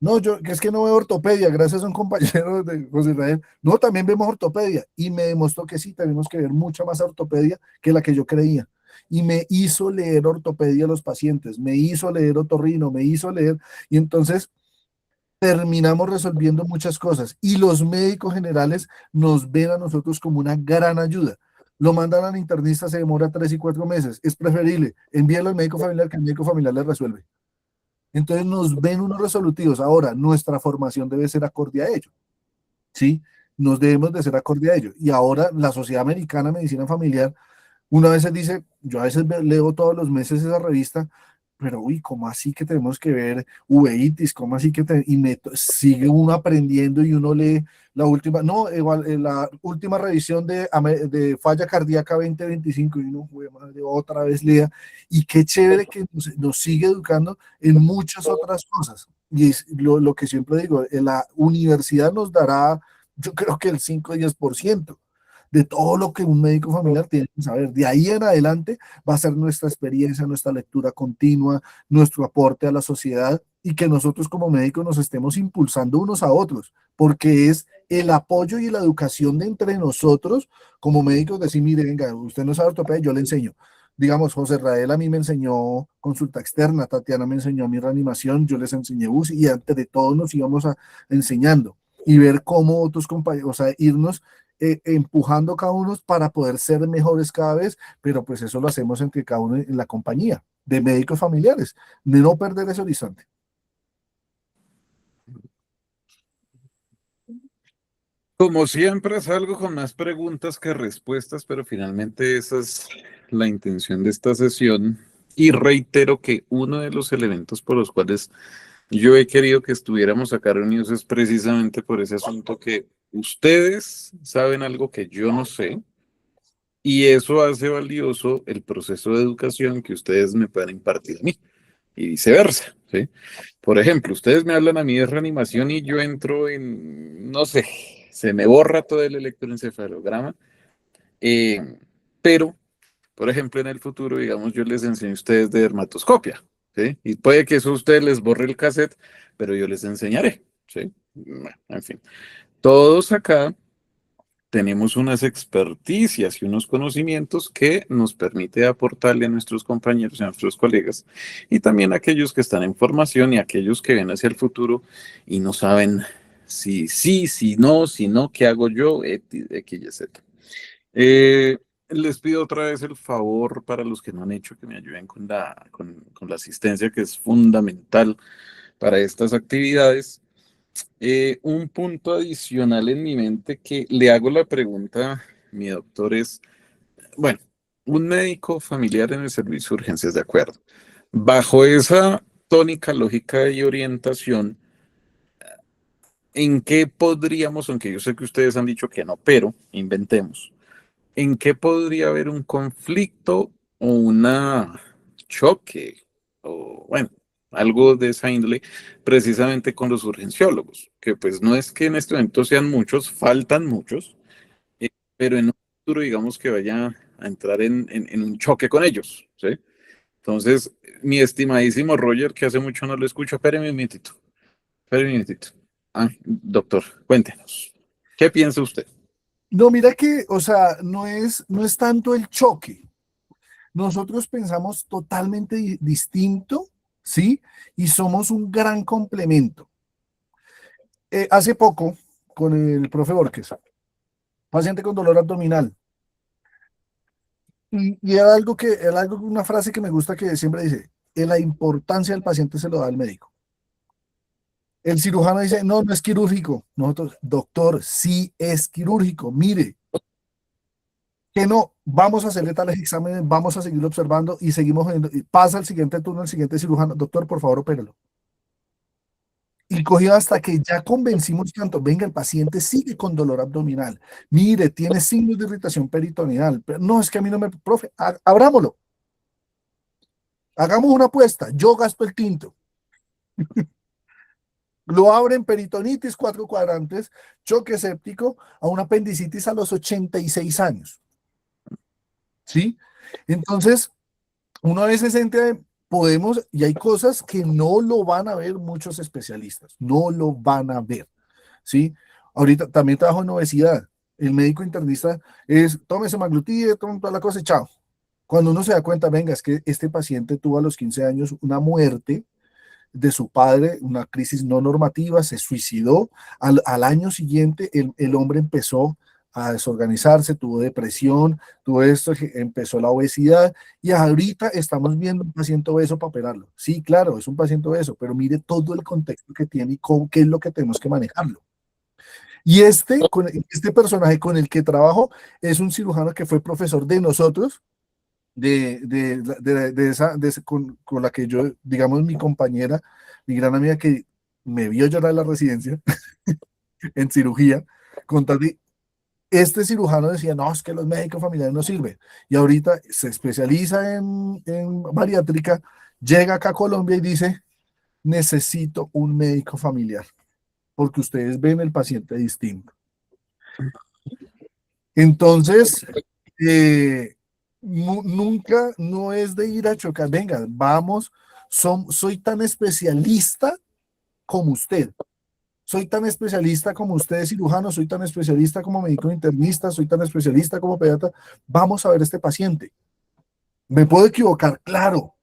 No, yo es que no veo ortopedia, gracias a un compañero de José Israel. No, también vemos ortopedia. Y me demostró que sí, tenemos que ver mucha más ortopedia que la que yo creía. Y me hizo leer ortopedia a los pacientes, me hizo leer otorrino, me hizo leer. Y entonces terminamos resolviendo muchas cosas. Y los médicos generales nos ven a nosotros como una gran ayuda. Lo mandan al internista, se demora 3 y 4 meses. Es preferible enviarlo al médico familiar que el médico familiar le resuelve. Entonces nos ven unos resolutivos. Ahora, nuestra formación debe ser acorde a ello, ¿sí? Nos debemos de ser acorde a ello. Y ahora la Sociedad Americana de Medicina Familiar, una vez dice, yo a veces leo todos los meses esa revista, pero uy, ¿cómo así que tenemos que ver uveitis? ¿Cómo así que sigue uno aprendiendo y uno lee la última, no, igual, la última revisión de falla cardíaca 2025 y uno, madre, otra vez lea, y qué chévere que nos sigue educando en muchas otras cosas. Y es lo que siempre digo, la universidad nos dará, yo creo que el 5 o 10% de todo lo que un médico familiar tiene que saber. De ahí en adelante va a ser nuestra experiencia, nuestra lectura continua, nuestro aporte a la sociedad y que nosotros como médicos nos estemos impulsando unos a otros, porque es el apoyo y la educación de entre nosotros como médicos, decir, mire, venga, usted no sabe ortopedia, yo le enseño. Digamos, José Rael a mí me enseñó consulta externa, Tatiana me enseñó mi reanimación, yo les enseñé UCI y entre todos nos íbamos enseñando y ver cómo otros compañeros, o sea, irnos empujando cada uno para poder ser mejores cada vez, pero pues eso lo hacemos entre cada uno en la compañía de médicos familiares, de no perder ese horizonte. Como siempre, salgo con más preguntas que respuestas, pero finalmente esa es la intención de esta sesión. Y reitero que uno de los elementos por los cuales yo he querido que estuviéramos acá reunidos es precisamente por ese asunto que ustedes saben algo que yo no sé, y eso hace valioso el proceso de educación que ustedes me puedan impartir a mí, y viceversa, ¿sí? Por ejemplo, ustedes me hablan a mí de reanimación y yo entro en, no sé, se me borra todo el electroencefalograma, pero, por ejemplo, en el futuro, digamos, yo les enseño a ustedes de dermatoscopia, ¿sí? Y puede que eso a ustedes les borre el cassette, pero yo les enseñaré, ¿sí? Bueno, en fin, todos acá tenemos unas experticias y unos conocimientos que nos permite aportarle a nuestros compañeros y a nuestros colegas, y también a aquellos que están en formación y a aquellos que ven hacia el futuro y no saben si sí, si no, ¿qué hago yo? X, Y, Z. Les pido otra vez el favor para los que no han hecho que me ayuden con la asistencia, que es fundamental para estas actividades. Un punto adicional en mi mente que le hago la pregunta, mi doctor, es, bueno, un médico familiar en el servicio de urgencias, de acuerdo. Bajo esa tónica lógica y orientación, ¿en qué podríamos, aunque yo sé que ustedes han dicho que no, pero inventemos, ¿en qué podría haber un conflicto o una choque o bueno, algo de esa índole precisamente con los urgenciólogos? Que pues no es que en este momento sean muchos, faltan muchos, pero en un futuro digamos que vaya a entrar en un choque con ellos, ¿sí? Entonces, mi estimadísimo Roger, que hace mucho no lo escucho, espéreme un minutito, espéreme un minutito. Ah, doctor, cuéntenos, ¿qué piensa usted? No, mira que, o sea, no es tanto el choque. Nosotros pensamos totalmente distinto, ¿sí? Y somos un gran complemento. Hace poco, con el profe Borges, paciente con dolor abdominal, y una frase que me gusta que siempre dice, la importancia del paciente se lo da el médico. El cirujano dice, no, no es quirúrgico. Nosotros, doctor, sí es quirúrgico. Mire, que no, vamos a hacerle tales exámenes, vamos a seguirlo observando y seguimos viendo, y pasa el siguiente turno, el siguiente cirujano, doctor, por favor, opérelo. Y cogió hasta que ya convencimos tanto, venga, el paciente sigue con dolor abdominal, mire, tiene signos de irritación peritoneal, pero no, es que a mí no me, profe, abrámoslo, hagamos una apuesta, yo gasto el tinto, lo abren, peritonitis, 4 cuadrantes, choque séptico, a una apendicitis a los 86 años, ¿sí? Entonces, uno a veces entra, podemos, y hay cosas que no lo van a ver muchos especialistas, no lo van a ver, ¿sí? Ahorita también trabajo en obesidad. El médico internista es, tome semaglutide, tome toda la cosa y chao. Cuando uno se da cuenta, venga, es que este paciente tuvo a los 15 años una muerte de su padre, una crisis no normativa, se suicidó. Al año siguiente, el hombre empezó a desorganizarse, tuvo depresión, tuvo esto, empezó la obesidad y ahorita estamos viendo un paciente obeso para operarlo. Sí, claro, es un paciente obeso, pero mire todo el contexto que tiene y qué es lo que tenemos que manejarlo. Y este personaje con el que trabajo es un cirujano que fue profesor de nosotros, con la que yo, digamos, mi compañera, mi gran amiga que me vio llorar en la residencia en cirugía, contando, este cirujano decía, no, es que los médicos familiares no sirven. Y ahorita se especializa en bariátrica, llega acá a Colombia y dice, necesito un médico familiar, porque ustedes ven el paciente distinto. Entonces, nunca no es de ir a chocar, venga, vamos, soy tan especialista como usted. Soy tan especialista como usted, cirujano, soy tan especialista como médico internista, soy tan especialista como pediatra. Vamos a ver este paciente. Me puedo equivocar, claro,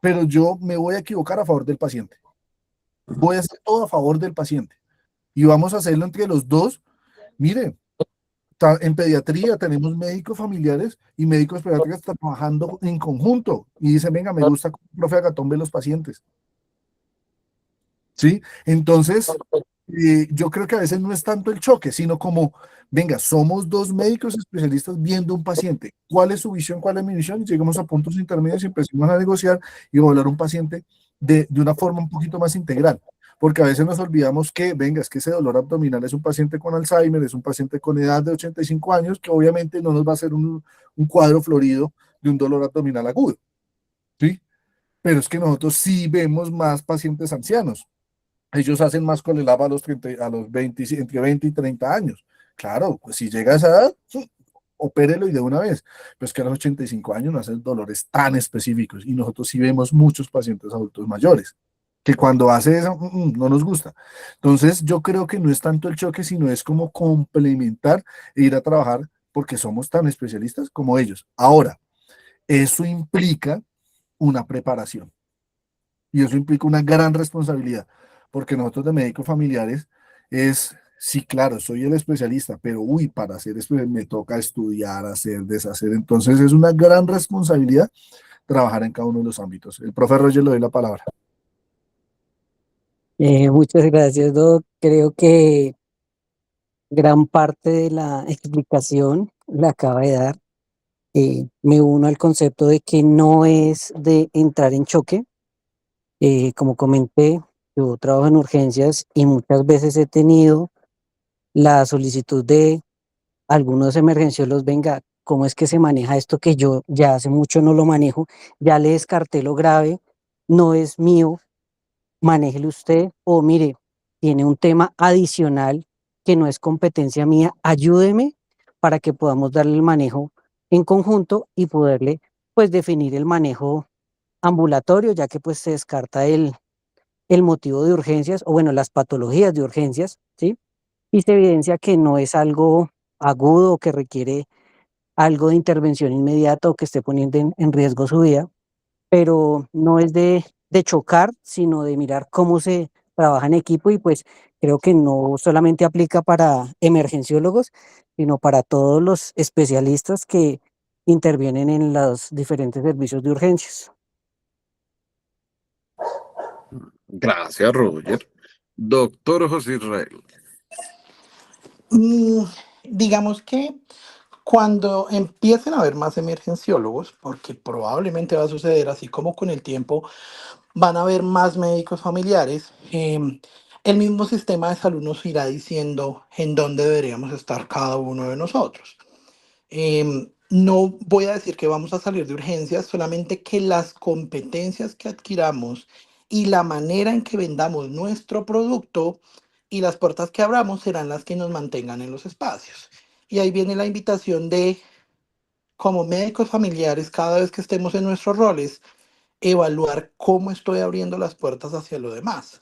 pero yo me voy a equivocar a favor del paciente. Voy a hacer todo a favor del paciente. Y vamos a hacerlo entre los dos. Mire, en pediatría tenemos médicos familiares y médicos pediátricos trabajando en conjunto. Y dicen, venga, me gusta como el profe Agatón ve los pacientes. ¿Sí? Entonces, yo creo que a veces no es tanto el choque, sino como, venga, somos dos médicos especialistas viendo un paciente. ¿Cuál es su visión? ¿Cuál es mi visión? Y llegamos a puntos intermedios y empezamos a negociar y evaluar un paciente de una forma un poquito más integral. Porque a veces nos olvidamos que, venga, es que ese dolor abdominal es un paciente con Alzheimer, es un paciente con edad de 85 años, que obviamente no nos va a hacer un cuadro florido de un dolor abdominal agudo. ¿Sí? Pero es que nosotros sí vemos más pacientes ancianos. Ellos hacen más con a los 20, entre 20 y 30 años. Claro, pues si llega a esa edad, opérelo y de una vez. Pero es que a los 85 años no hacen dolores tan específicos y nosotros sí vemos muchos pacientes adultos mayores que cuando hace eso no nos gusta. Entonces yo creo que no es tanto el choque, sino es como complementar e ir a trabajar porque somos tan especialistas como ellos. Ahora, eso implica una preparación y eso implica una gran responsabilidad, porque nosotros de médicos familiares es, sí, claro, soy el especialista, pero uy, para ser especialista me toca estudiar, hacer, deshacer, entonces es una gran responsabilidad trabajar en cada uno de los ámbitos. El profe Roger le doy la palabra. Muchas gracias, Doc. Creo que gran parte de la explicación la acaba de dar. Me uno al concepto de que no es de entrar en choque. Como comenté, yo trabajo en urgencias y muchas veces he tenido la solicitud de algunos emergenciólogos, venga, ¿cómo es que se maneja esto que yo ya hace mucho no lo manejo? Ya le descarté lo grave, no es mío, manéjelo usted, o mire, tiene un tema adicional que no es competencia mía, ayúdeme para que podamos darle el manejo en conjunto y poderle pues definir el manejo ambulatorio, ya que pues se descarta el motivo de urgencias o bueno, las patologías de urgencias, ¿sí? Y se evidencia que no es algo agudo o que requiere algo de intervención inmediata o que esté poniendo en riesgo su vida, pero no es de chocar, sino de mirar cómo se trabaja en equipo y pues creo que no solamente aplica para emergenciólogos, sino para todos los especialistas que intervienen en los diferentes servicios de urgencias. Gracias, Roger. Doctor José Israel. Mm, digamos que cuando empiecen a haber más emergenciólogos, porque probablemente va a suceder así como con el tiempo, van a haber más médicos familiares. El mismo sistema de salud nos irá diciendo en dónde deberíamos estar cada uno de nosotros. No voy a decir que vamos a salir de urgencias, solamente que las competencias que adquiramos y la manera en que vendamos nuestro producto y las puertas que abramos serán las que nos mantengan en los espacios. Y ahí viene la invitación de, como médicos familiares, cada vez que estemos en nuestros roles, evaluar cómo estoy abriendo las puertas hacia lo demás.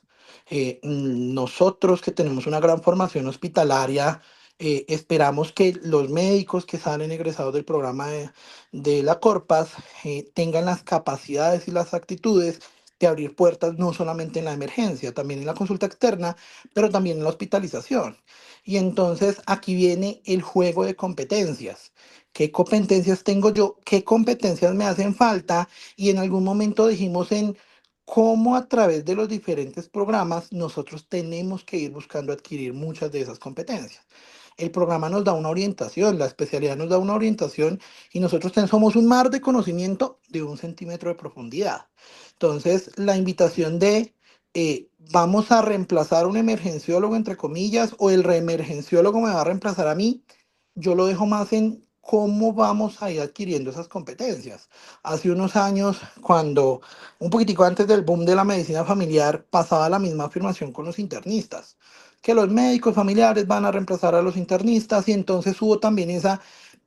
Nosotros que tenemos una gran formación hospitalaria, esperamos que los médicos que salen egresados del programa de la Corpas tengan las capacidades y las actitudes de abrir puertas no solamente en la emergencia, también en la consulta externa, pero también en la hospitalización. Y entonces aquí viene el juego de competencias. ¿Qué competencias tengo yo? ¿Qué competencias me hacen falta? Y en algún momento dijimos en cómo a través de los diferentes programas nosotros tenemos que ir buscando adquirir muchas de esas competencias. El programa nos da una orientación, la especialidad nos da una orientación y nosotros somos un mar de conocimiento de 1 centímetro de profundidad. Entonces, la invitación de vamos a reemplazar un emergenciólogo, entre comillas, o el reemergenciólogo me va a reemplazar a mí, yo lo dejo más en cómo vamos a ir adquiriendo esas competencias. Hace unos años, cuando un poquitico antes del boom de la medicina familiar, pasaba la misma afirmación con los internistas, que los médicos familiares van a reemplazar a los internistas y entonces hubo también esa,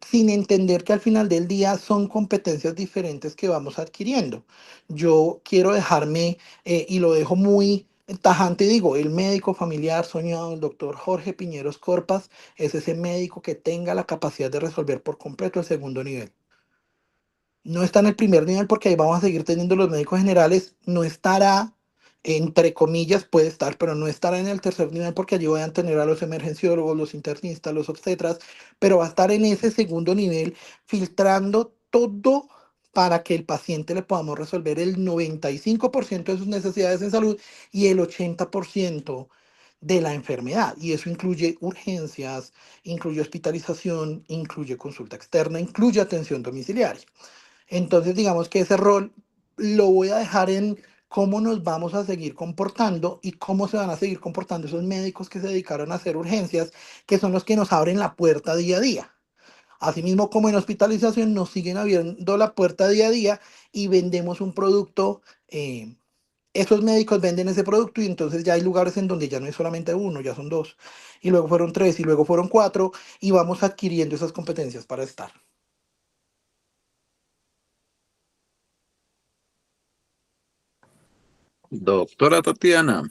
sin entender que al final del día son competencias diferentes que vamos adquiriendo. Yo quiero dejarme, y lo dejo muy tajante, digo, el médico familiar soñado, el doctor Jorge Piñeros Corpas, es ese médico que tenga la capacidad de resolver por completo el segundo nivel. No está en el primer nivel porque ahí vamos a seguir teniendo los médicos generales, no estará, entre comillas, puede estar, pero no estará en el tercer nivel porque allí van a tener a los emergenciólogos, los internistas, los obstetras, pero va a estar en ese segundo nivel filtrando todo para que el paciente le podamos resolver el 95% de sus necesidades en salud y el 80% de la enfermedad. Y eso incluye urgencias, incluye hospitalización, incluye consulta externa, incluye atención domiciliaria. Entonces, digamos que ese rol lo voy a dejar en cómo nos vamos a seguir comportando y cómo se van a seguir comportando esos médicos que se dedicaron a hacer urgencias, que son los que nos abren la puerta día a día. Asimismo, como en hospitalización, nos siguen abriendo la puerta día a día y vendemos un producto esos médicos venden ese producto y entonces ya hay lugares en donde ya no es solamente uno, ya son dos, y luego fueron tres, y luego fueron cuatro, y vamos adquiriendo esas competencias para estar. Doctora Tatiana.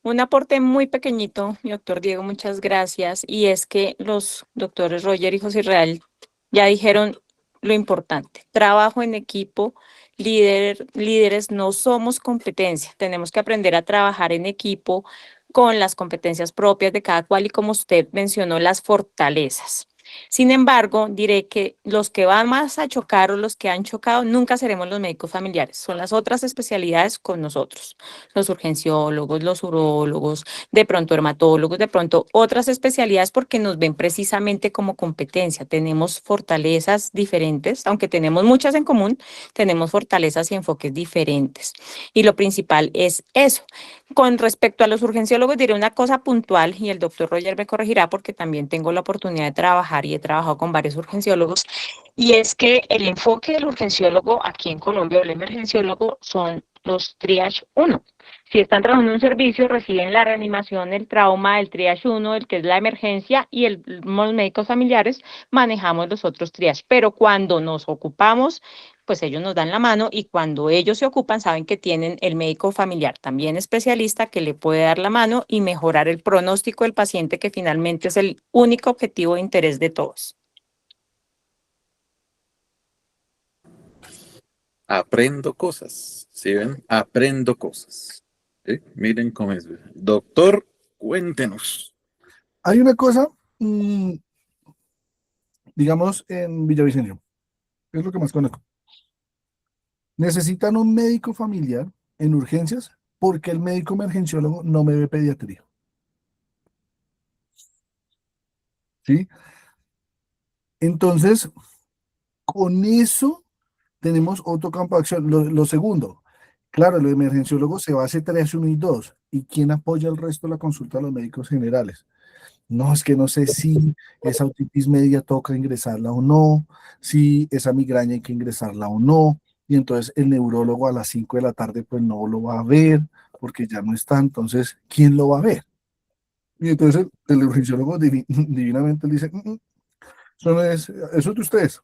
Un aporte muy pequeñito, mi doctor Diego, muchas gracias. Y es que los doctores Roger y José Israel ya dijeron lo importante. Trabajo en equipo, líderes no somos competencia. Tenemos que aprender a trabajar en equipo con las competencias propias de cada cual y como usted mencionó, las fortalezas. Sin embargo, diré que los que van más a chocar o los que han chocado nunca seremos los médicos familiares. Son las otras especialidades con nosotros, los urgenciólogos, los urólogos, de pronto dermatólogos, de pronto otras especialidades porque nos ven precisamente como competencia. Tenemos fortalezas diferentes, aunque tenemos muchas en común, tenemos fortalezas y enfoques diferentes. Y lo principal es eso. Con respecto a los urgenciólogos, diré una cosa puntual y el doctor Roger me corregirá porque también tengo la oportunidad de trabajar y he trabajado con varios urgenciólogos. Y es que el enfoque del urgenciólogo aquí en Colombia, o el emergenciólogo, son los triage 1. Si están trabajando en un servicio, reciben la reanimación, el trauma, el triage 1, el que es la emergencia, y los médicos familiares manejamos los otros triage. Pero cuando nos ocupamos, pues ellos nos dan la mano y cuando ellos se ocupan, saben que tienen el médico familiar también especialista que le puede dar la mano y mejorar el pronóstico del paciente, que finalmente es el único objetivo de interés de todos. Aprendo cosas, ¿sí ven? Aprendo cosas. ¿Sí? Miren cómo es. Doctor, cuéntenos. Hay una cosa, digamos, en Villavicencio, es lo que más conozco. Necesitan un médico familiar en urgencias porque el médico emergenciólogo no me ve pediatría. ¿Sí? Entonces, con eso tenemos otro campo de acción. Lo segundo, claro, el emergenciólogo se va a hacer 3, 1 y 2. ¿Y quién apoya el resto de la consulta de los médicos generales? No, es que no sé si esa otitis media toca ingresarla o no, si esa migraña hay que ingresarla o no. Y entonces el neurólogo a las 5 de la tarde pues no lo va a ver porque ya no está. Entonces, ¿quién lo va a ver? Y entonces el urgenciólogo divinamente le dice, eso, no es, eso es de ustedes.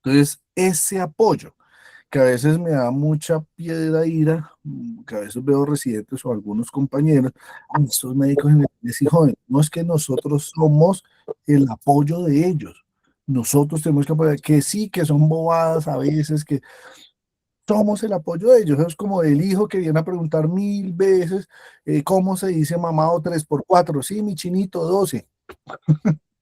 Entonces, ese apoyo que a veces me da mucha piedra ira, que a veces veo residentes o algunos compañeros, estos médicos generales y jóvenes, no es que nosotros somos el apoyo de ellos, nosotros tenemos que apoyar, que sí, que son bobadas a veces, que somos el apoyo de ellos, es como el hijo que viene a preguntar 1000 veces, ¿cómo se dice mamado 3x4? Sí, mi chinito 12,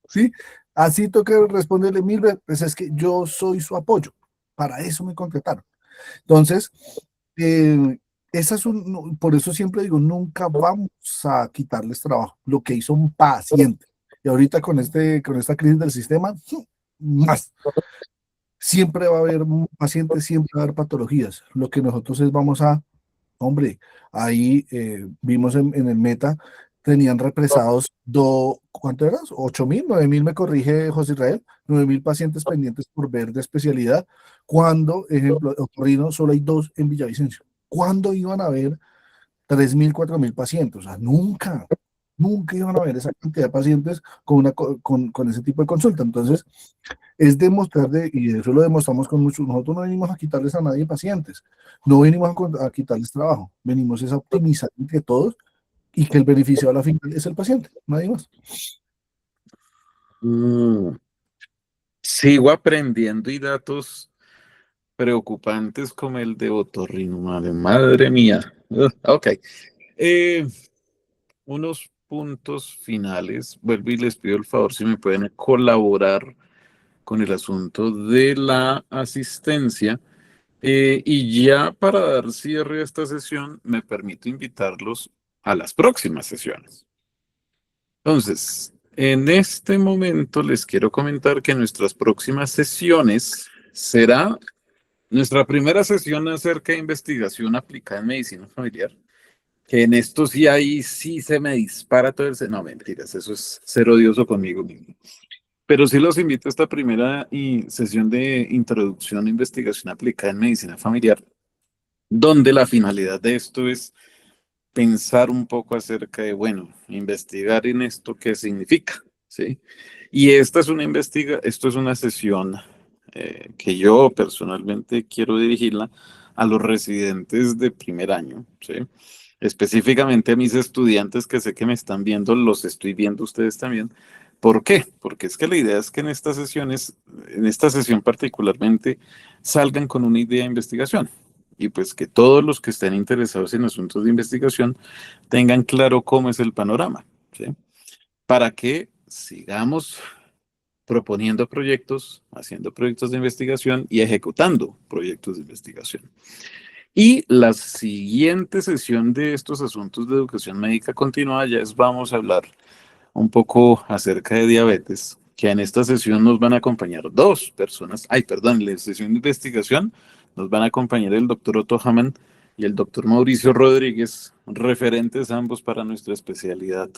¿sí? Así toca responderle 1000 veces, pues es que yo soy su apoyo, para eso me contrataron. Entonces, esa es por eso siempre digo, nunca vamos a quitarles trabajo, lo que hizo un paciente. Y ahorita con esta crisis del sistema, más. Siempre va a haber pacientes, siempre va a haber patologías. Lo que nosotros vamos a, hombre, ahí vimos en el meta, tenían represados, ¿cuánto eras? 8.000, 9.000, me corrige José Israel, 9.000 pacientes pendientes por ver de especialidad, cuando, ejemplo, otorrino, solo hay 2 en Villavicencio. ¿Cuándo iban a haber 3.000, 4.000 pacientes? O sea, nunca, nunca iban a haber esa cantidad de pacientes con ese tipo de consulta. Entonces, es demostrar, y eso lo demostramos con muchos, nosotros no venimos a quitarles a nadie pacientes, no venimos a quitarles trabajo, venimos a optimizar entre todos y que el beneficiado a la final es el paciente, nadie más. Sigo aprendiendo y datos preocupantes como el de otorrino, madre mía. Ok. Unos puntos finales. Vuelvo y les pido el favor si me pueden colaborar con el asunto de la asistencia. Y ya para dar cierre a esta sesión, me permito invitarlos a las próximas sesiones. Entonces, en este momento les quiero comentar que nuestras próximas sesiones será nuestra primera sesión acerca de investigación aplicada en medicina familiar, que en esto sí ahí sí se me dispara todo el... No, mentiras, eso es ser odioso conmigo mismo. Pero sí los invito a esta primera sesión de introducción a investigación aplicada en medicina familiar, donde la finalidad de esto es pensar un poco acerca de, bueno, investigar en esto qué significa, ¿sí? Y esto es una sesión que yo personalmente quiero dirigirla a los residentes de primer año, ¿sí? Específicamente a mis estudiantes que sé que me están viendo, los estoy viendo ustedes también. ¿Por qué? Porque es que la idea es que en estas sesiones, en esta sesión particularmente, salgan con una idea de investigación y pues que todos los que estén interesados en asuntos de investigación tengan claro cómo es el panorama, ¿sí? Para que sigamos proponiendo proyectos, haciendo proyectos de investigación y ejecutando proyectos de investigación. Y la siguiente sesión de estos asuntos de educación médica continuada ya vamos a hablar un poco acerca de diabetes, que en esta sesión nos van a acompañar dos personas. Ay, perdón, en la sesión de investigación nos van a acompañar el doctor Otto Hamann y el doctor Mauricio Rodríguez, referentes ambos para nuestra especialidad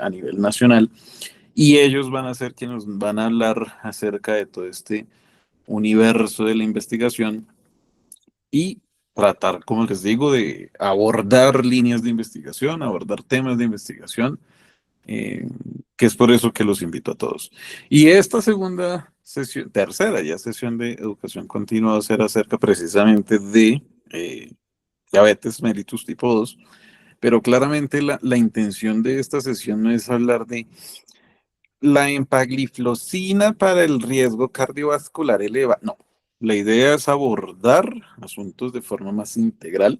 a nivel nacional. Y ellos van a ser quienes nos van a hablar acerca de todo este universo de la investigación y tratar, como les digo, de abordar líneas de investigación, abordar temas de investigación, que es por eso que los invito a todos. Y esta segunda sesión, tercera ya sesión de educación continua va a ser acerca precisamente de diabetes mellitus tipo 2, pero claramente la intención de esta sesión no es hablar de la empagliflozina para el riesgo cardiovascular elevado. No, la idea es abordar asuntos de forma más integral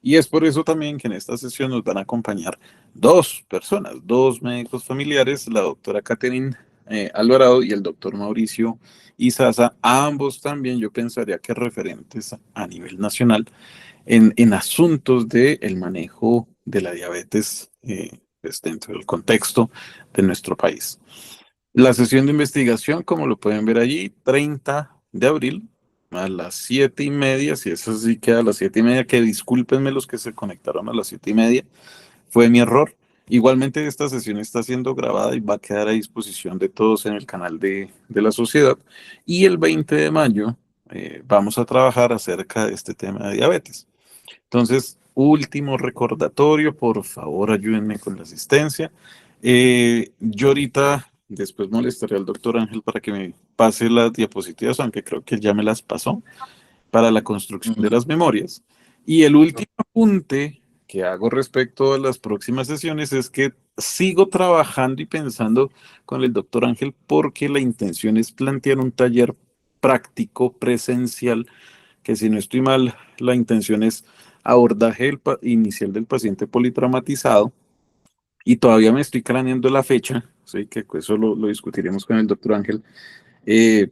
y es por eso también que en esta sesión nos van a acompañar dos personas, dos médicos familiares, la doctora Catherine Alvarado y el doctor Mauricio Izaza, ambos también yo pensaría que referentes a nivel nacional en asuntos del manejo de la diabetes pues, dentro del contexto de nuestro país. La sesión de investigación, como lo pueden ver allí, 30 de abril a las 7:30, si eso sí queda a las 7:30, que discúlpenme los que se conectaron a las 7:30, fue mi error. Igualmente esta sesión está siendo grabada y va a quedar a disposición de todos en el canal de la sociedad. Y el 20 de mayo vamos a trabajar acerca de este tema de diabetes. Entonces, último recordatorio, por favor ayúdenme con la asistencia. Yo ahorita, después molestaré al doctor Ángel para que me pase las diapositivas, aunque creo que ya me las pasó, para la construcción de las memorias. Y el último apunte que hago respecto a las próximas sesiones es que sigo trabajando y pensando con el doctor Ángel porque la intención es plantear un taller práctico presencial que si no estoy mal, la intención es abordaje inicial del paciente politraumatizado y todavía me estoy craneando la fecha, sí, que eso lo discutiremos con el doctor Ángel,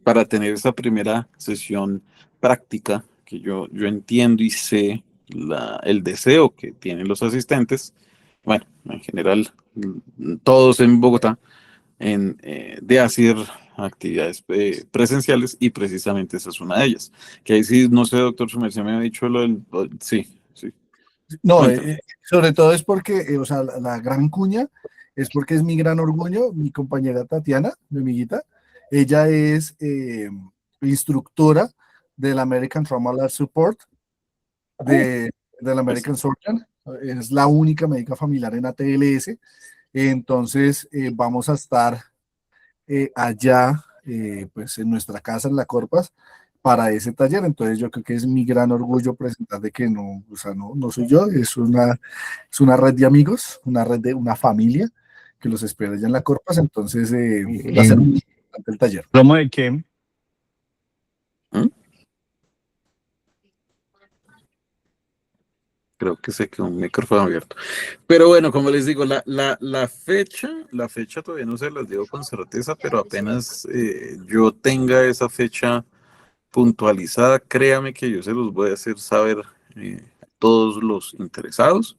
para tener esa primera sesión práctica que yo entiendo y sé el deseo que tienen los asistentes, bueno, en general, todos en Bogotá, de hacer actividades presenciales y precisamente esa es una de ellas. Que ahí sí, no sé, doctor Sumer, se me ha dicho sí, sí. No, Cuéntame. sobre todo es porque, o sea, la gran cuña es porque es mi gran orgullo, mi compañera Tatiana, mi amiguita, ella es instructora del American Trauma Life Support, del American Surgeon, es la única médica familiar en ATLS, entonces vamos a estar allá, pues en nuestra casa, en La Corpas, para ese taller. Entonces yo creo que es mi gran orgullo presentar de que no, o sea, no soy yo, es una red de amigos, una red de una familia que los espera allá en La Corpas. Entonces va a ser muy importante el taller. ¿Promo de qué? ¿Mm? Creo que se quedó un micrófono abierto. Pero bueno, como les digo, la fecha todavía no se las digo con certeza, pero apenas yo tenga esa fecha puntualizada, créame que yo se los voy a hacer saber a todos los interesados.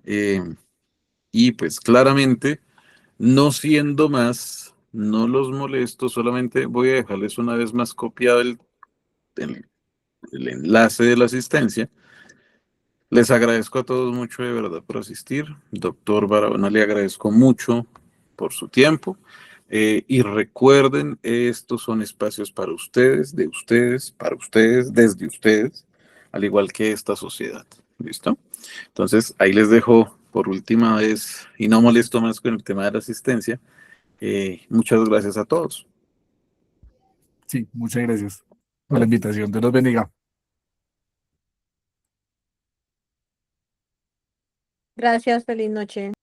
Eh, y pues claramente, no siendo más, no los molesto, solamente voy a dejarles una vez más copiado el enlace de la asistencia. Les agradezco a todos mucho de verdad por asistir. Doctor Barahona, le agradezco mucho por su tiempo. Y recuerden, estos son espacios para ustedes, de ustedes, para ustedes, desde ustedes, al igual que esta sociedad. ¿Listo? Entonces, ahí les dejo por última vez, y no molesto más con el tema de la asistencia. Muchas gracias a todos. Sí, muchas gracias por la invitación. Dios los bendiga. Gracias, feliz noche.